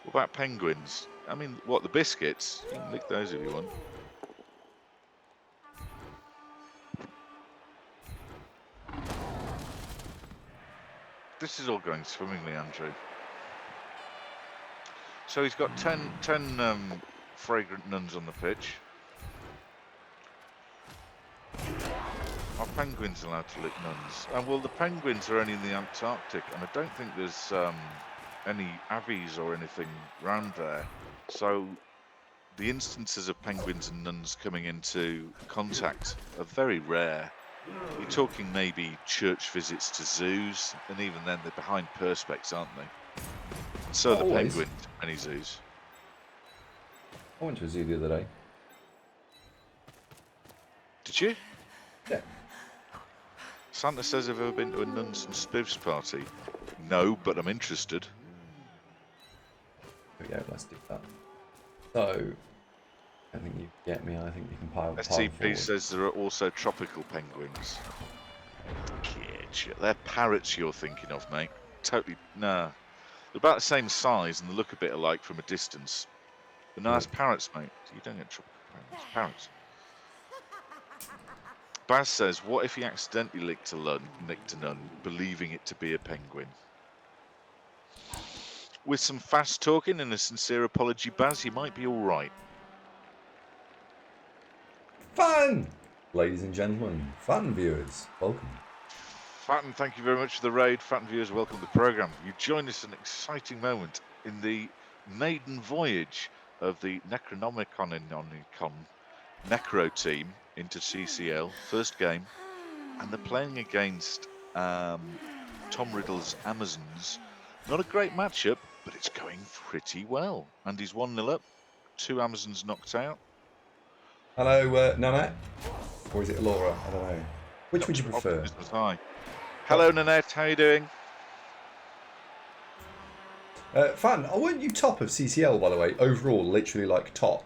What about penguins? I mean, what, the biscuits? You can lick those if you want. This is all going swimmingly, Andrew. So he's got 10 fragrant nuns on the pitch. Are penguins allowed to lick nuns? Well, the penguins are only in the Antarctic, and I don't think there's any avies or anything round there. So the instances of penguins and nuns coming into contact are very rare. You're talking maybe church visits to zoos, and even then they're behind perspex, aren't they? And so are the penguins in many zoos. I went to a zoo the other day. Did you? Yeah. Santa says, have you ever been to a nuns and spivs party? No, but I'm interested. There we go, let's do that. So, I think you get me. I think you can pile SCP forward. says there are also tropical penguins. They're parrots you're thinking of, mate. Totally, nah. They're about the same size and they look a bit alike from a distance. But no, it's parrots, mate. You don't get tropical penguins. Parrots. Baz says, what if he accidentally licked a nun, believing it to be a penguin? With some fast talking and a sincere apology, Baz, you might be alright. Fun! Ladies and gentlemen, fun viewers, welcome. Fatton, thank you very much for the raid. Fatton viewers, welcome to the programme. You join us in an exciting moment in the maiden voyage of the Necronomicon Necro team into CCL. First game. And they're playing against Tom Riddle's Amazons. Not a great matchup, but it's going pretty well. And he's 1-0 up. 2 Amazons knocked out. Hello, Nanette? Or is it Laura? I don't know. Which would you prefer? Optimism high. Hello, Nanette. How you doing? Fan, weren't you top of CCL, by the way? Overall, literally like top.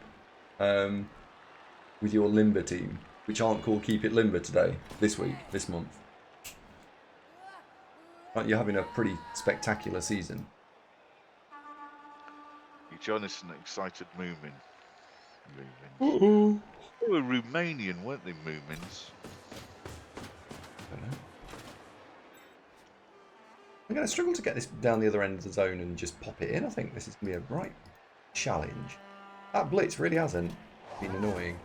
With your Limber team, which aren't called Keep It Limber today, this week, this month. Aren't you having a pretty spectacular season? You join us in an excited Moomin. Uh-oh. They were Romanian, weren't they, Moomins? I don't know. I'm going to struggle to get this down the other end of the zone and just pop it in. I think this is going to be a right challenge. That blitz really hasn't been annoying.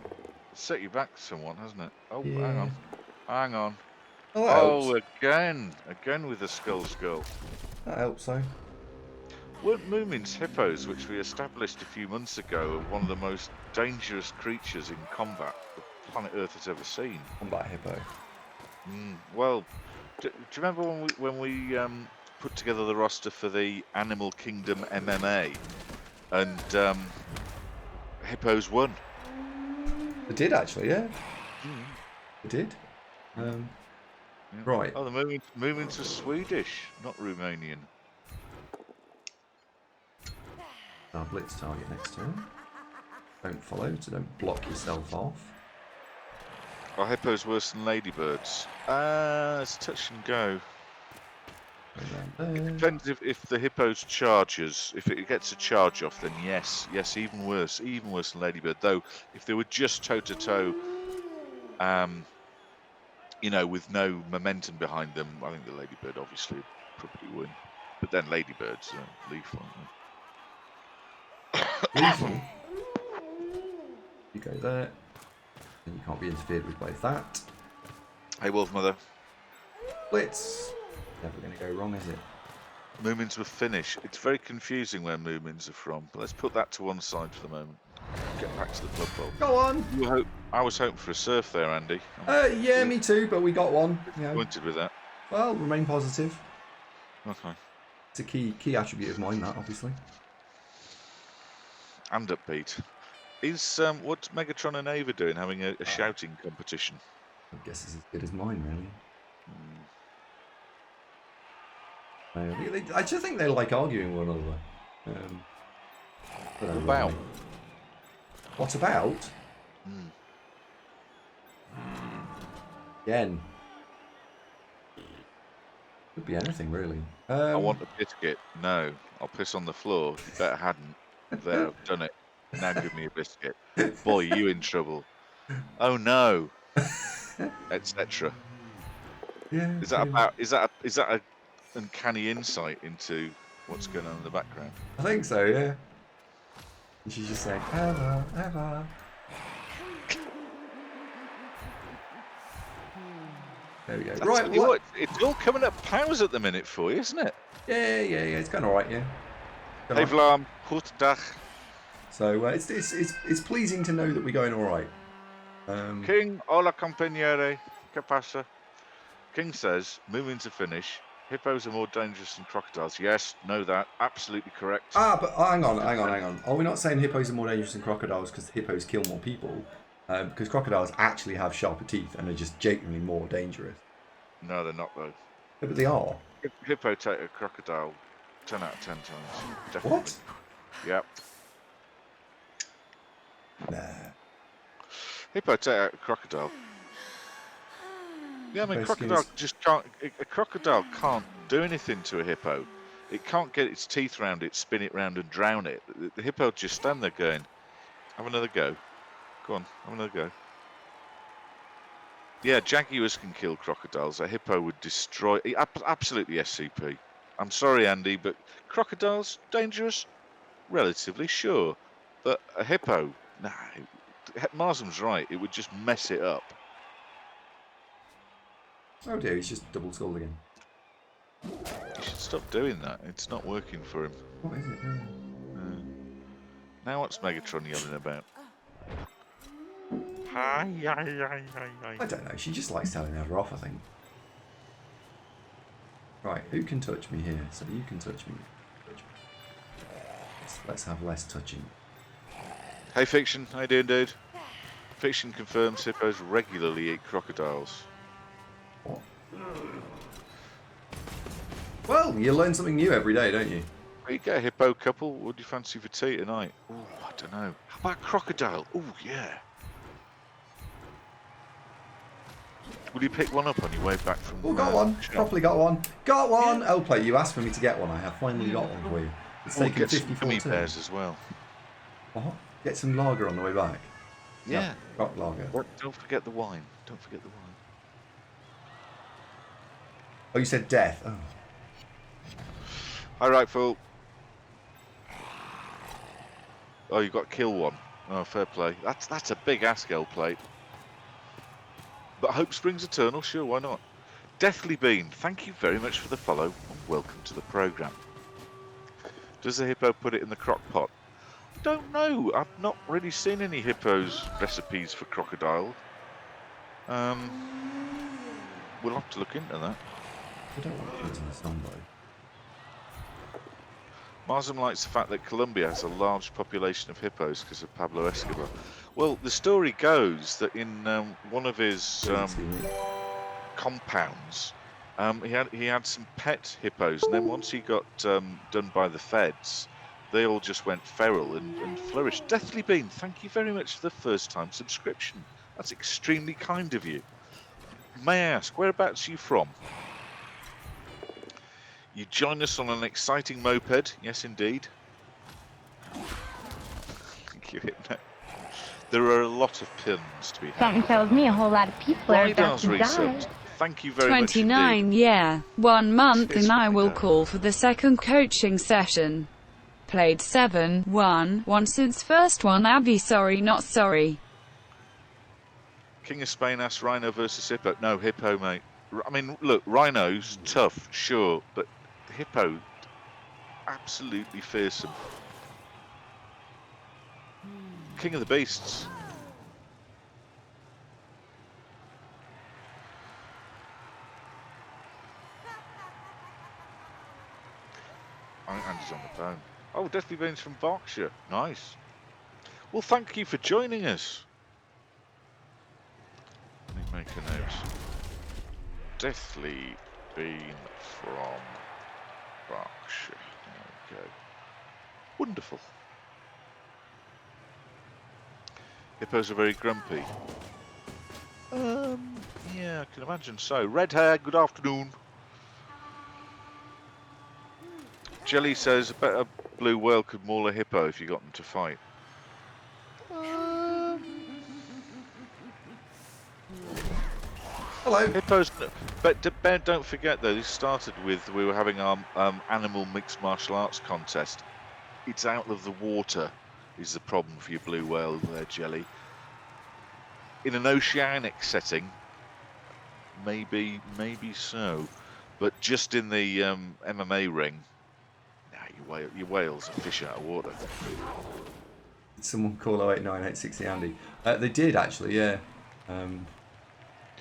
Set you back somewhat, hasn't it? Oh, Yeah. hang on. Oh, that helps. Again with the skull. That helps, though. Weren't Moomins hippos, which we established a few months ago, are one of the most dangerous creatures in combat the planet Earth has ever seen? Combat hippo. Well, do you remember when we put together the roster for the Animal Kingdom MMA, and hippos won? They did, actually, yeah. They did. Yeah. Right. Oh, the Moomins are Swedish, not Romanian. Our blitz target next turn. Don't follow, so don't block yourself off. Are hippos worse than ladybirds? It's touch and go. It depends if the hippo's charges. If it gets a charge off, then yes, even worse than ladybird. Though, if they were just toe to toe, with no momentum behind them, I think the ladybird obviously would probably win. But then ladybirds are lethal, aren't they? Lethal. You go there. And you can't be interfered with by that. Hey, Wolf Mother. Blitz. Never going to go wrong, is it? Moomins were Finnish. It's very confusing where Moomins are from, but let's put that to one side for the moment. Get back to the Blood Bowl. Go on! I was hoping for a surf there, Andy. Yeah, me too, but we got one. Disappointed with that. Well, remain positive. Okay. It's a key attribute of mine, that, obviously. And upbeat. What's Megatron and Ava doing, having a shouting competition? I guess it's as good as mine, really. I just think they like arguing with one another. What about? What about? Again. Could be anything, really. I want a biscuit. No, I'll piss on the floor. You better hadn't. There, I've done it. Now give me a biscuit. Boy, you in trouble. Oh no. Etc. Yeah. Is that a uncanny insight into what's going on in the background? I think so, yeah. And she's just saying, ever, ever. There we go. Right, what? It's all coming up powers at the minute for you, isn't it? Yeah. It's going all right, yeah. Hey, Vlam, goedendag. So it's pleasing to know that we're going all right. King, hola compañere, ¿qué pasa? King says, moving to finish. Hippos are more dangerous than crocodiles. Yes, know that. Absolutely correct. But hang on. Are we not saying hippos are more dangerous than crocodiles because hippos kill more people? Because crocodiles actually have sharper teeth and are just genuinely more dangerous. No, they're not, though. Yeah, but they are. Hippo take a crocodile 10 out of 10 times. Definitely. What? Yep. Nah. Hippo take out a crocodile. Yeah, I mean, crocodile just can't. A crocodile can't do anything to a hippo. It can't get its teeth round it, spin it round, and drown it. The hippo just stand there going, "Have another go. Go on, have another go." Yeah, jaguars can kill crocodiles. A hippo would destroy. Absolutely SCP. I'm sorry, Andy, but crocodiles dangerous, relatively sure, but a hippo, nah. Marsham's right. It would just mess it up. Oh dear, he's just double skulled again. You should stop doing that. It's not working for him. What is it? Now what's Megatron yelling about? Hi, hi, hi, hi, hi. I don't know. She just likes telling her off, I think. Right, who can touch me here? So you can touch me. Let's have less touching. Hey Fiction, how you doing, dude? Fiction confirms hippos regularly eat crocodiles. What? Well, you learn something new every day, don't you? You get a hippo couple, what do you fancy for tea tonight? Oh, I don't know. How about crocodile? Oh, yeah. Will you pick one up on your way back from... Oh, got one. shop? Properly got one. Got one! Yeah. Play, you asked for me to get one. I have finally got one for you. It's taken Get 54 some gummy turns. bears as well. What? Get some lager on the way back. Yeah. No, rock lager. Don't forget the wine. Don't forget the wine. Oh, you said death. Oh. All right, fool. Oh, you got to kill one. Oh, fair play. That's a big Askel plate. But hope springs eternal, sure, why not? Deathly Bean, thank you very much for the follow and welcome to the programme. Does the hippo put it in the crock pot? Don't know. I've not really seen any hippos recipes for crocodile. We'll have to look into that. I don't want to shoot in the sun, though. Marsam likes the fact that Colombia has a large population of hippos because of Pablo Escobar. Well, the story goes that in one of his compounds, he had some pet hippos, and then once he got done by the feds, they all just went feral and flourished. Deathly Bean, thank you very much for the first-time subscription. That's extremely kind of you. May I ask, whereabouts are you from? You join us on an exciting moped, yes indeed. Thank you, Hypno. There are a lot of pins to be had. Something tells me a whole lot of people are about Rydar's to die. resubbed. Thank you very much 29, indeed. yeah. 1 month Cheers, and I will Rydar. call for the second coaching session. Played 7-1 since first one. Abby, sorry, not sorry. King of Spain asks Rhino versus Hippo. No, Hippo, mate. I mean, look, Rhino's tough, sure, but Hippo, absolutely fearsome. King of the Beasts. I think Andy's on the phone. Oh, Deathly Beans from Berkshire. Nice. Well, thank you for joining us. Let me make a note. Deathly Bean from Berkshire. There we go. Wonderful. Hippos are very grumpy. Yeah, I can imagine so. Red hair, good afternoon. Jelly says a better blue whale could maul a hippo if you got them to fight. Hello. Hippos, but Ben, don't forget though, this started with we were having our animal mixed martial arts contest. It's out of the water is the problem for your blue whale there, Jelly. In an oceanic setting, maybe so, but just in the MMA ring, nah, your whales are fish out of water. Did someone call 089860 Andy? They did, actually, yeah. I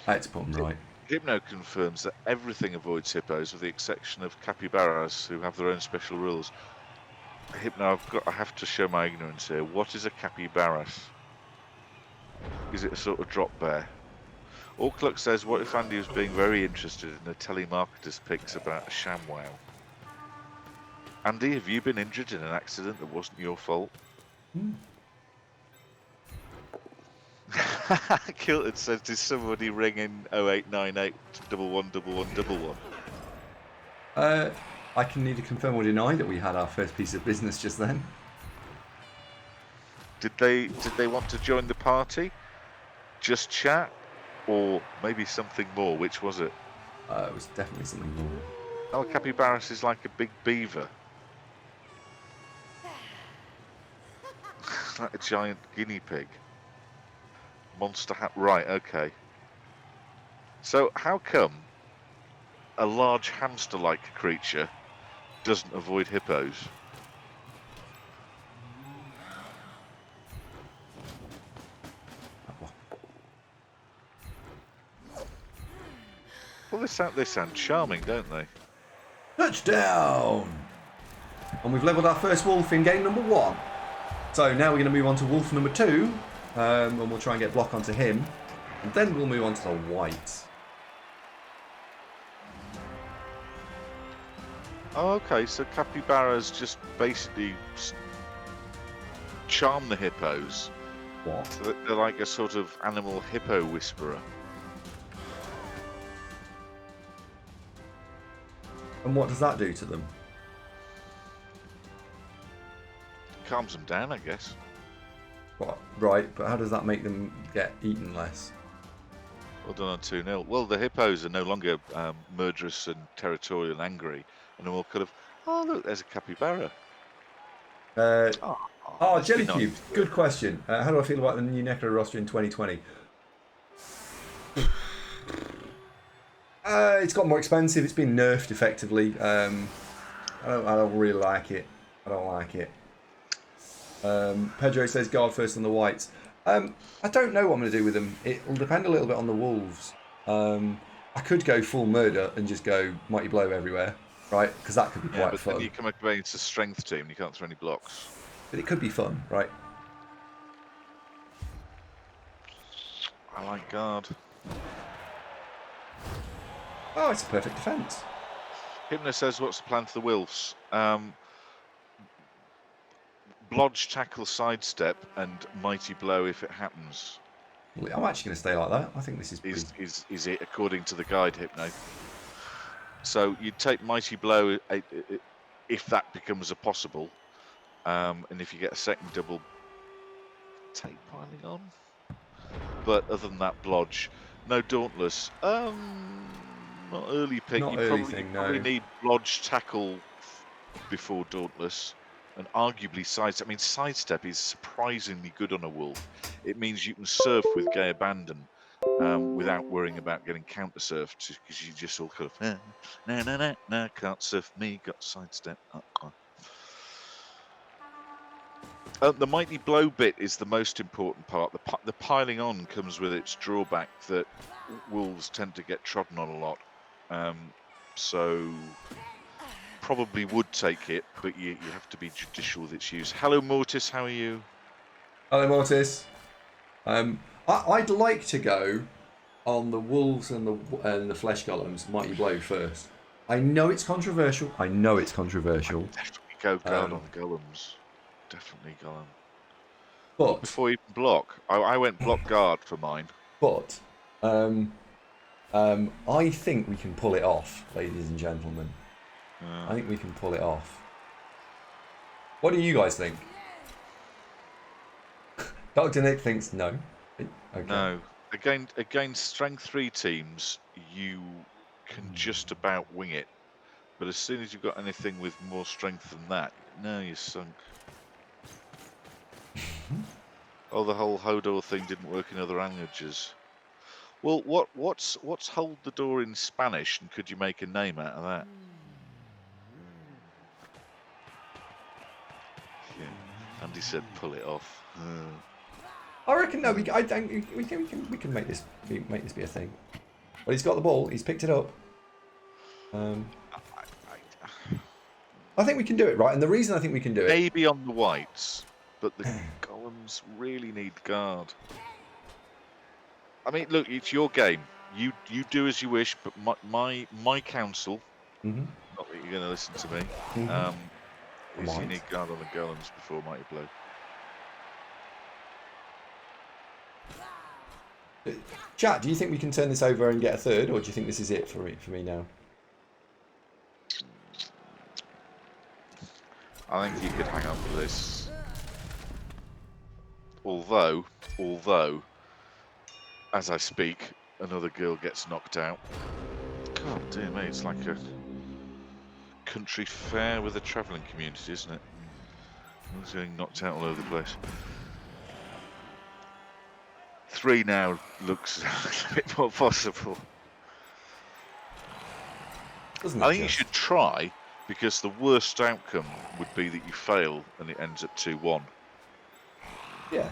had to put them right. Hypno confirms that everything avoids hippos with the exception of capybaras who have their own special rules. Hypno, I have to show my ignorance here. What is a capybaras? Is it a sort of drop bear? Orkluk says, what if Andy was being very interested in the telemarketer's picks about a ShamWow? Andy, have you been injured in an accident that wasn't your fault? Kilton says, did somebody ring in 0898 111111? I can neither confirm or deny that we had our first piece of business just then. Did they want to join the party? Just chat? Or maybe something more? Which was it? It was definitely something more. Oh, capybaras is like a big beaver. Like a giant guinea pig. Monster hat. Right, okay. So how come a large hamster-like creature doesn't avoid hippos. Well, they sound charming, don't they? Touchdown! And we've levelled our first wolf in game number 1. So now we're going to move on to wolf number 2, and we'll try and get block onto him. And then we'll move on to the whites. Oh, okay, so capybaras just basically charm the hippos. What? So they're like a sort of animal hippo whisperer. And what does that do to them? Calms them down, I guess. What? Right, but how does that make them get eaten less? Well done on 2-0. Well, the hippos are no longer murderous and territorial and angry, and they're all kind of, oh, look, there's a capybara. Jelly Cube, good question. How do I feel about the new Necro roster in 2020? It's got more expensive. It's been nerfed effectively. I don't really like it. I don't like it. Pedro says guard first on the whites. I don't know what I'm going to do with them. It will depend a little bit on the wolves. I could go full murder and just go mighty blow everywhere, right? Because that could be quite but fun. then you come up against a strength team and you can't throw any blocks. But it could be fun, right? I like guard. Oh, it's a perfect defence. Hypno says, what's the plan for the wolves? Blodge, tackle, sidestep, and mighty blow if it happens. I'm actually going to stay like that. I think this is pretty... Is it according to the guide, Hypno? So you take mighty blow if that becomes a possible, and if you get a second double, take piling on. But other than that, blodge, no dauntless. Not early pick. Not you early probably, thing, you no. probably need blodge, tackle before dauntless. And arguably sidestep. I mean, sidestep is surprisingly good on a wolf. It means you can surf with gay abandon without worrying about getting counter surfed because you just all kind of no, can't surf me, got sidestep. The mighty blow bit is the most important part. The piling on comes with its drawback that wolves tend to get trodden on a lot. So probably would take it, but you have to be judicial with its use. Hello, Mortis. How are you? Hello, Mortis. I'd like to go on the wolves and the flesh golems, mighty blow first. I know it's controversial. Definitely go guard on the golems. Definitely go on. But before you even block, I went block guard for mine. But I think we can pull it off, ladies and gentlemen. I think we can pull it off. What do you guys think? Dr. Nick thinks no. Okay. No. Against strength 3 teams, you can just about wing it. But as soon as you've got anything with more strength than that, no, you're sunk. Oh, the whole Hodor thing didn't work in other languages. Well, what's hold the door in Spanish, and could you make a name out of that? Yeah, Andy said pull it off. I reckon no. We can make this be a thing. Well, he's got the ball. He's picked it up. I think we can do it, right? And the reason I think we can do it, maybe on the whites, but the golems really need guard. I mean, look, it's your game. You do as you wish, but my counsel, not that you're going to listen to me, is you need guard on the golems before mighty blow. Chat, do you think we can turn this over and get a third, or do you think this is it for me now? I think you could hang on for this. Although, as I speak, another girl gets knocked out. God dear me, it's like a country fair with a travelling community, isn't it? Everyone's getting knocked out all over the place. 3 now looks a bit more possible. doesn't I it? think you should try, because the worst outcome would be that you fail and it ends at 2-1. Yeah.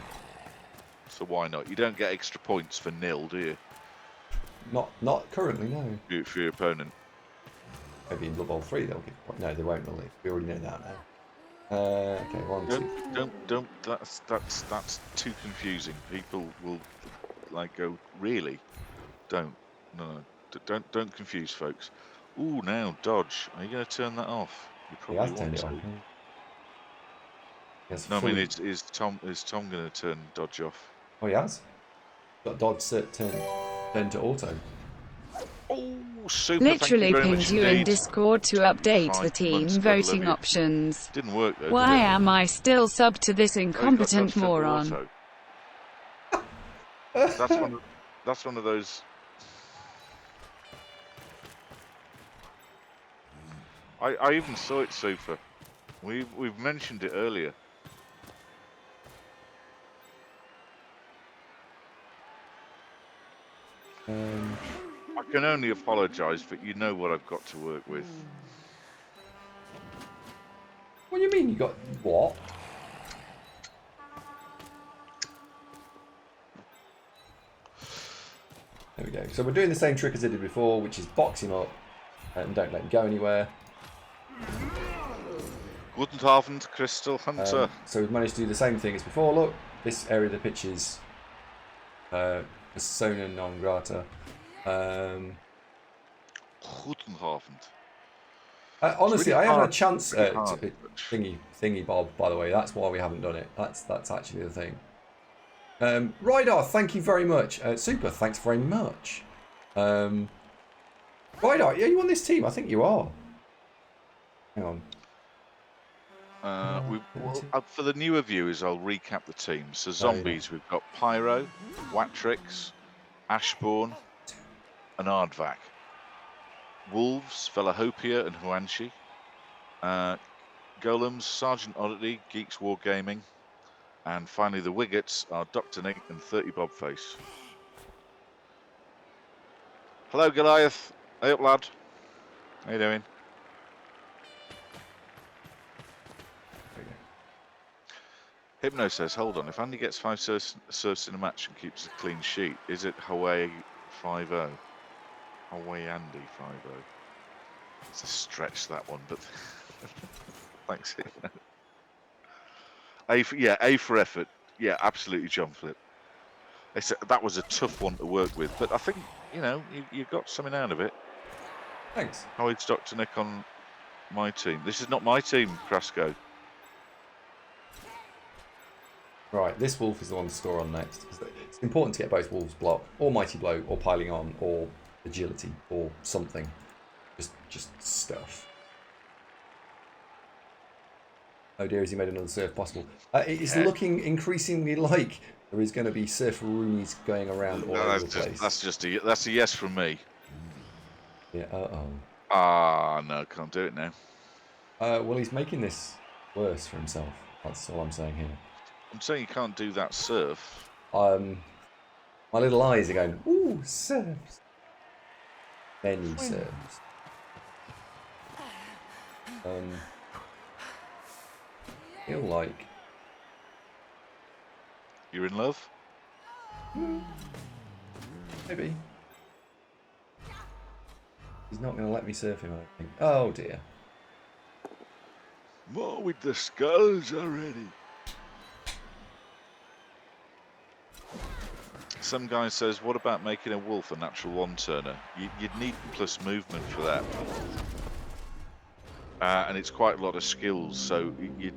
So why not? You don't get extra points for nil, do you? Not currently, no. For your opponent. Maybe in Blood Bowl 3 they'll give a point. No, they won't, will they? We already know that now. Okay, 1, 2. Don't. That's too confusing. People will like go, really? Don't. No. Don't confuse folks. Ooh, now dodge. Are you going to turn that off? You He probably has want turned it to. on. He has No, I mean, fully... is Tom going to turn dodge off? Oh, he has? Got dodge set turn to auto. Oh, super! Thank you Literally very pinged much you in indeed. Discord to update the 5 team months, gotta love voting you. options. Didn't work though. Why did it? am I still subbed to this Oh, you got incompetent dodge set to moron? auto. That's one of those. I even saw it, super. We've mentioned it earlier. I can only apologise, but you know what I've got to work with. What do you mean you got what? There we go. So we're doing the same trick as I did before, which is box him up and don't let him go anywhere. Guten Abend, Crystal Hunter. So we've managed to do the same thing as before. Look, this area of the pitch is persona non grata. Guten Abend. Honestly, really I haven't had hard, a chance really to hard. thingy Bob. By the way, that's why we haven't done it. That's actually the thing. Rydar, thank you very much. Super, thanks very much. Rydar, are you on this team? I think you are. Hang on. For the newer viewers, I'll recap the teams. So zombies, we've got Pyro, Watrix, Ashbourne, and Ardvac. Wolves, Velahopia and Huanshi. Golems, Sergeant Oddity, Geeks Wargaming. And finally, the Wiggets are Dr. Nick and 30 Bobface. Hello, Goliath. Hey up, lad. How you doing? Hypno says, hold on, if Andy gets 5 serves in a match and keeps a clean sheet, is it Hawaii 5-0? Hawaii Andy 5-0. It's a stretch, that one, but thanks, Hypno. A for effort. Yeah, absolutely, John Flip. That was a tough one to work with, but I think, you got something out of it. Thanks. How is Dr. Nick on my team? This is not my team, Krasko. Right, this wolf is the one to score on next. It's important to get both wolves blocked, or mighty blow, or piling on, or agility, or something. Just stuff. Oh dear, has he made another surf possible? It's looking increasingly like there is going to be surf roomies going around all over the place. That's a yes from me. Yeah. No, can't do it now. Well, he's making this worse for himself. That's all I'm saying here. I'm saying you can't do that surf. My little eyes are going, ooh, serves. Many serves. Feel like You're in love? maybe. He's not going to let me surf him, I don't think. Oh dear. More with the skulls already. Some guy says, what about making a wolf a natural one-turner? You'd need plus movement for that. And it's quite a lot of skills, so you'd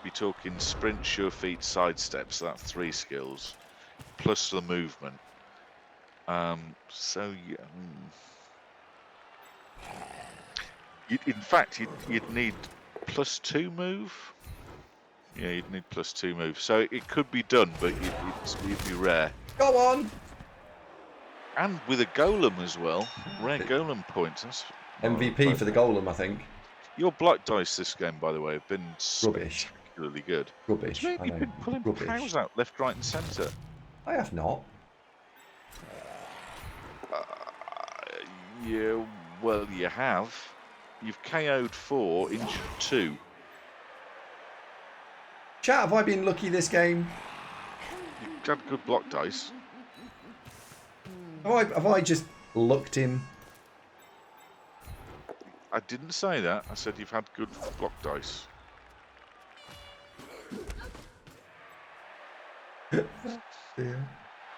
be talking sprint, sure feet, sidestep, so that's 3 skills, plus the movement. In fact, you'd need plus 2 move. Yeah, you'd need plus 2 move. So it could be done, but it'd be rare. Go on! And with a golem as well. Rare golem points. That's MVP for the golem, I think. Your black dice this game, by the way, have been Rubbish. spectacularly good. Rubbish. You've been pulling powers out left, right, and centre. I have not. Well, you have. You've KO'd 4, injured 2. Chat, have I been lucky this game? You've had good block dice. Have I just lucked him? I didn't say that. I said you've had good block dice. Yeah.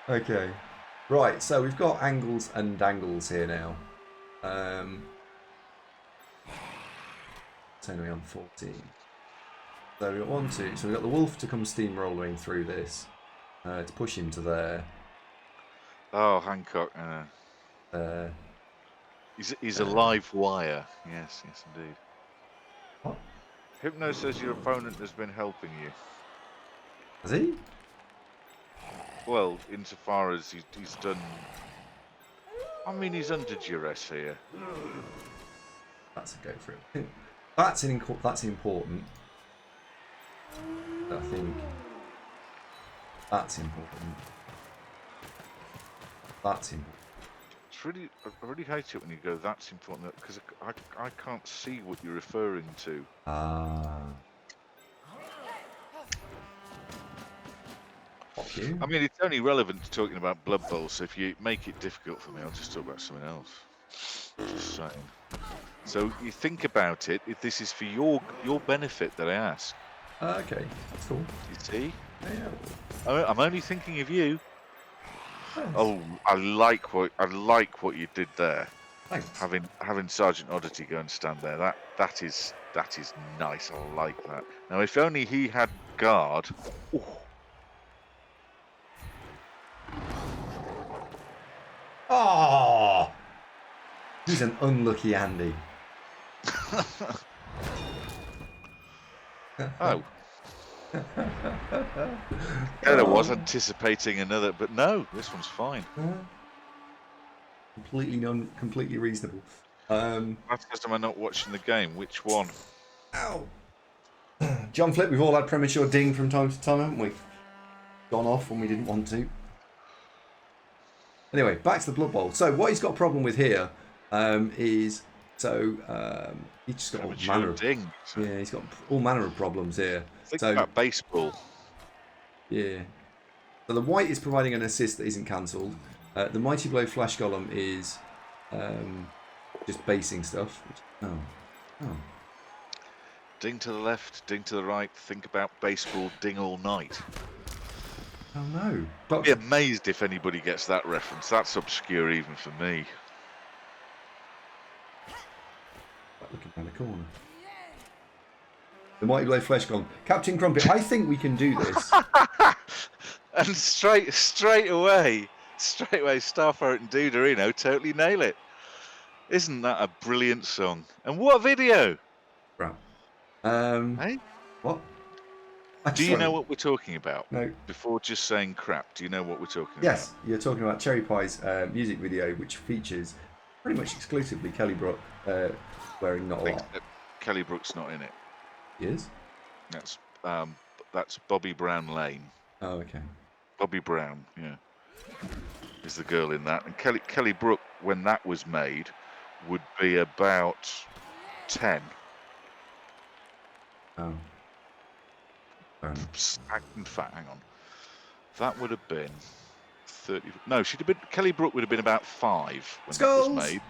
Okay. Right, so we've got angles and dangles here now. It's only on 14. So we've got 1, 2. So we've got the wolf to come steamrolling through this. To push him to there. Oh, Hancock. He's a live wire. Yes, indeed. What? Hypno says your opponent has been helping you. Has he? Well, insofar as he's done... I mean, he's under duress here. That's a go for it. That's important. I think that's important. That's important. It's really, I really hate it when you go, that's important, because I can't see what you're referring to. Ah. Fuck you. I mean, it's only relevant to talking about Blood Bowl, so if you make it difficult for me, I'll just talk about something else. Just saying. So you think about it, if this is for your benefit that I ask. Okay, that's cool. You see? Yeah. I'm only thinking of you. Yes. Oh, I like what you did there. Thanks. Having Sergeant Oddity go and stand there. That is nice. I like that. Now, if only he had guard. Ooh. Oh, he's an unlucky Andy. Oh. I was anticipating another, but no, this one's fine. Completely reasonable. That's because I'm not watching the game. Which one? Ow. John Flip, we've all had premature ding from time to time, haven't we? Gone off when we didn't want to. Anyway, back to the Blood Bowl. So what he's got a problem with here is he's just got all manner of ding. Yeah, he's got all manner of problems here. Think about baseball. Yeah. So the white is providing an assist that isn't cancelled. The Mighty Blow Flash Golem is just basing stuff. Oh. Ding to the left, ding to the right. Think about baseball. Ding all night. Oh no. I'd be amazed if anybody gets that reference. That's obscure even for me. Looking around the corner. The Mighty Blow Flesh Golem. Captain Crumpet, I think we can do this. And straight away, Starfire and Duderino totally nail it. Isn't that a brilliant song? And what a video! Right. Hey? What? Do you know what we're talking about? No. Before just saying crap, do you know what we're talking about? Yes, you're talking about Cherry Pie's music video, which features pretty much exclusively Kelly Brook wearing not a lot. Kelly Brook's not in it. He is? That's Bobby Brown Lane. Oh, okay. Bobby Brown, yeah, is the girl in that. And Kelly Brook, when that was made, would be about 10. Oh. In fact, hang on. That would have been 30. No, Kelly Brook would have been about 5 when that was made.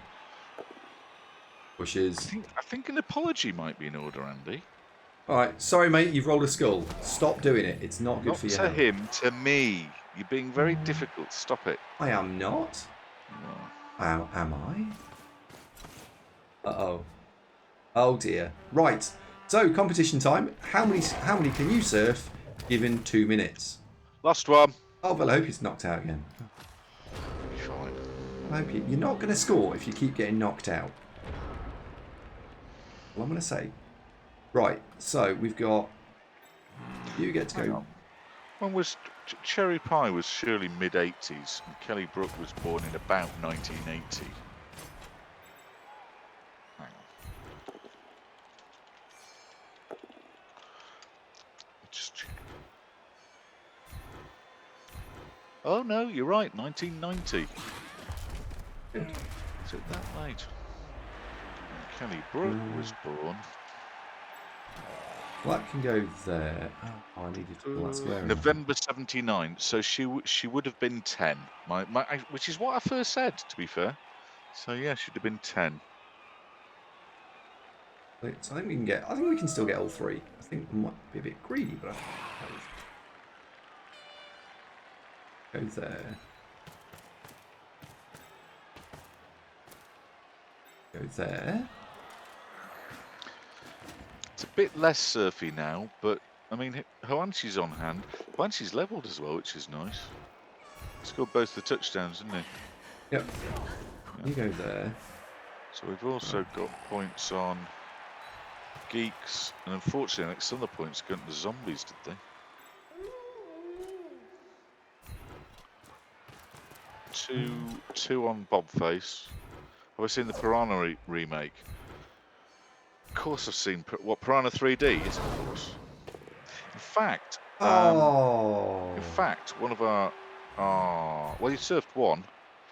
Bushes. I think an apology might be in order, Andy. All right, sorry, mate. You've rolled a skull. Stop doing it. It's not good for you. Not to him, to me. You're being very difficult. Stop it. I am not. No. Am I? Uh-oh. Oh dear. Right. So competition time. How many can you surf given 2 minutes? Last one. Oh, well, I hope he's knocked out again. Fine. I hope you're not going to score if you keep getting knocked out. Well, I'm going to say. Right, so we've got... You get to go... When was... Cherry Pie was surely mid-80s, and Kelly Brook was born in about 1980. Hang on. Just check. Oh no, you're right, 1990. Good. Is it that late? Kelly Brook was born. Well, that can go there. Oh, I needed to pull that square in. November 79. So she would have been 10. Which is what I first said, to be fair. So yeah, she'd have been 10. So I think we can get. I think we can still get all three. I think we might be a bit greedy, but go there. Go there. It's a bit less surfy now, but I mean, Hoanshi's on hand. Hoanshi's levelled as well, which is nice. Scored both the touchdowns, didn't he? Yep. You go there. So we've also got points on Geeks, and unfortunately, like some of the points go to the Zombies, did they? Two on Bobface. Have I seen the Piranha remake? Of course I've seen what Piranha 3D is, of course. In fact, one of our well, you surfed one.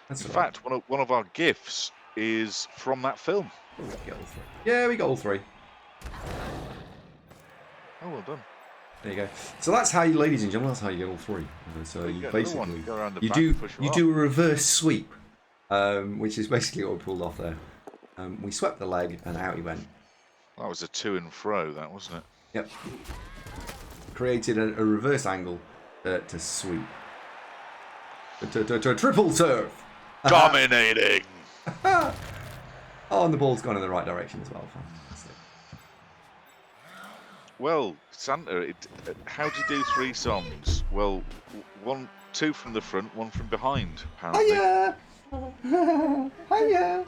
That's in fact, one of our gifts is from that film. Oh, we got all three. Yeah, we got all three. Oh, well done. There you go. So that's how you, ladies and gentlemen, that's how you get all three. So you basically you do a reverse sweep, which is basically what we pulled off there. We swept the leg and out he went. That was a to and fro, that wasn't it? Yep. Created a reverse angle to sweep. To triple turf. Dominating. Oh, and the ball's gone in the right direction as well. Fantastic. Well, Santa, how do you do 3 songs? Well, two from the front, one from behind, apparently. Hiya! Hiya!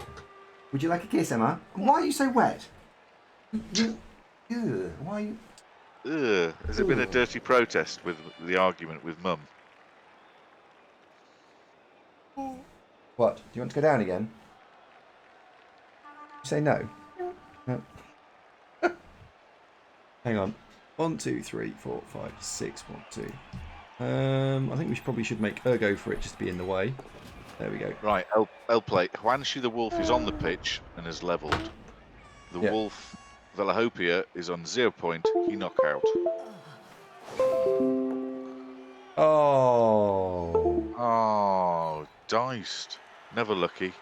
Would you like a kiss, Emma? Why are you so wet? Why are you... Has it been a dirty protest with the argument with Mum? What? Do you want to go down again? You say no? No. Hang on. 1, 2, 3, 4, 5, 6, 1, 2. I think we probably should make Ergo for it just to be in the way. There we go. Right, L play. Huanshi the Wolf is on the pitch and is levelled. The Wolf, Velahopia, is on 0 point. He knock out. Oh, diced. Never lucky.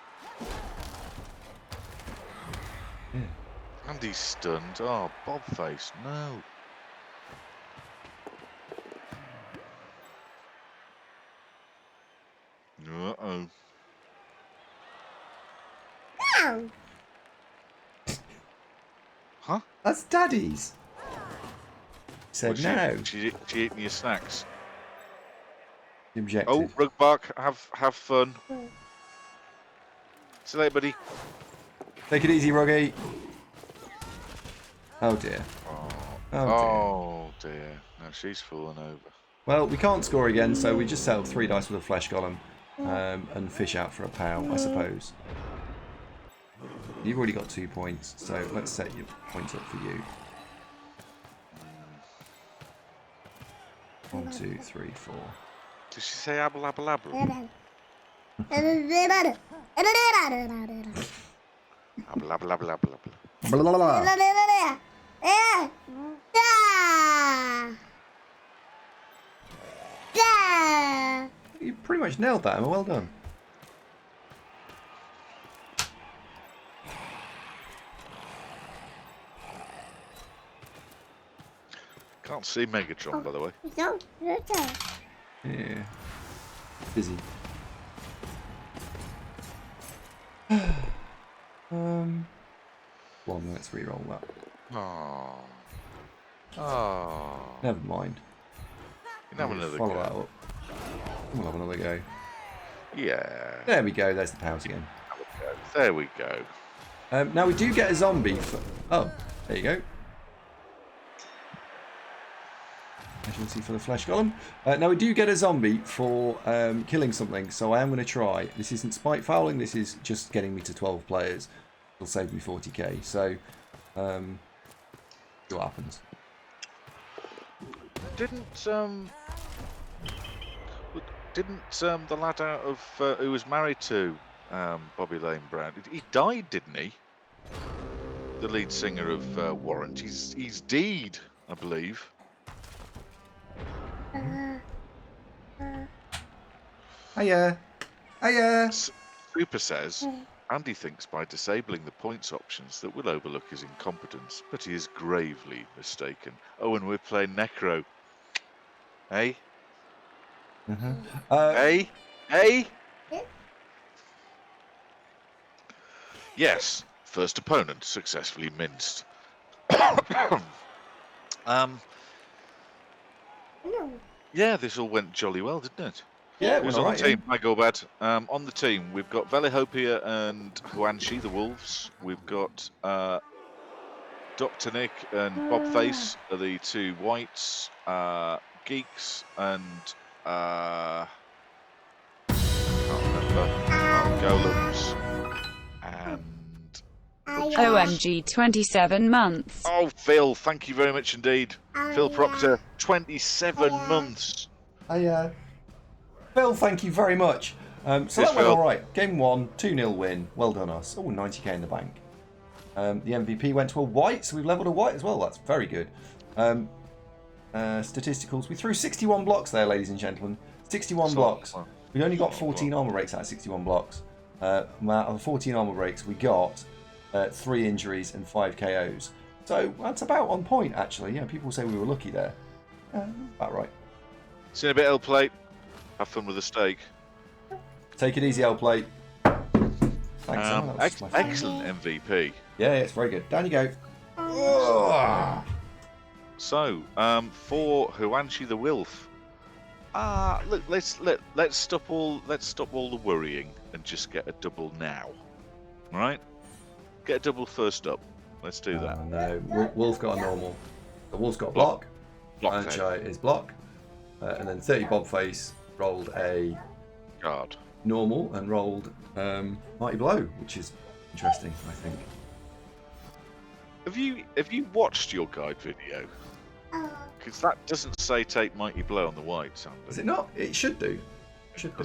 Yeah. And he's stunned. Oh, Bobface, no. Uh-oh. Huh? That's Daddy's. Said no. She eating your snacks. He objected. Oh, Rugbark, have fun. See you later, buddy. Take it easy, Ruggy. Oh dear. Oh dear. No, she's fallen over. Well, we can't score again, so we just settled 3 dice with a flesh golem and fish out for a pow, I suppose. You've already got 2 points, so let's set your points up for you. 1, 2, 3, 4. Did she say abba abba abba? Abba abba abba abba abba. Blah, blah, blah. You pretty much nailed that, Emma. Well done. Can't see Megatron, by the way. Yeah. Busy. Well, let's re-roll that. Oh. Never mind. You can have another Follow go. that up. We'll have another go. Yeah. There we go. There's the powers again. There we go. Now we do get a zombie. Oh, there you go. Casualty for the flesh golem. Now we do get a zombie for killing something, so I am going to try. This isn't spite fouling. This is just getting me to 12 players. It'll save me 40k. So, see what happens. Didn't the lad out of who was married to Bobby Lane Brown? He died, didn't he? the lead singer of Warrant. He's Deed, I believe. Hiya. Hiya. Super says, Andy thinks by disabling the points options that will overlook his incompetence, but he is gravely mistaken. Oh, and we're playing Necro. Hey? Hey? Hey? Yes, first opponent successfully minced. Yeah, this all went jolly well, didn't it? Yeah, it Who's went on alright. the team? I go bad. On the team, we've got Velihopia and Huanshi, the Wolves. We've got Dr. Nick and Bob Face are the two whites. Geeks and can't remember. Golems and OMG 27 months. oh, Phil, thank you very much indeed. Phil Proctor, 27 months. Hiya. Phil, thank you very much. So Yes, that went Phil. alright. Game 1, 2-0 win. Well done us. Oh, 90k in the bank. The MVP went to a white, so we've leveled a white as well. That's very good. Statisticals. We threw 61 blocks there, ladies and gentlemen. 61 So, blocks. well, We only got 14 armor breaks out of 61 blocks. Out of the 14 armor breaks, we got 3 injuries and 5 KOs. So that's about on point, actually. Yeah, people say we were lucky there. About right. See you in a bit, L plate. Have fun with the steak. Take it easy, L plate. Thanks. Emma, that was my favourite. Excellent MVP. Yeah, it's very good. Down you go. Oh. So, for Huanshi the Wilf, look, let's stop all the worrying and just get a double now. All right? Get a double first up. Let's do that. No, Wolf got a normal. The Wolf's got a block. Block Anchai is block. And then 30 Bobface rolled a guard. normal and rolled Mighty Blow, which is interesting, I think. Have you watched your guide video? Because that doesn't say take Mighty Blow on the white, Sander. Is it not? It should do. Should do.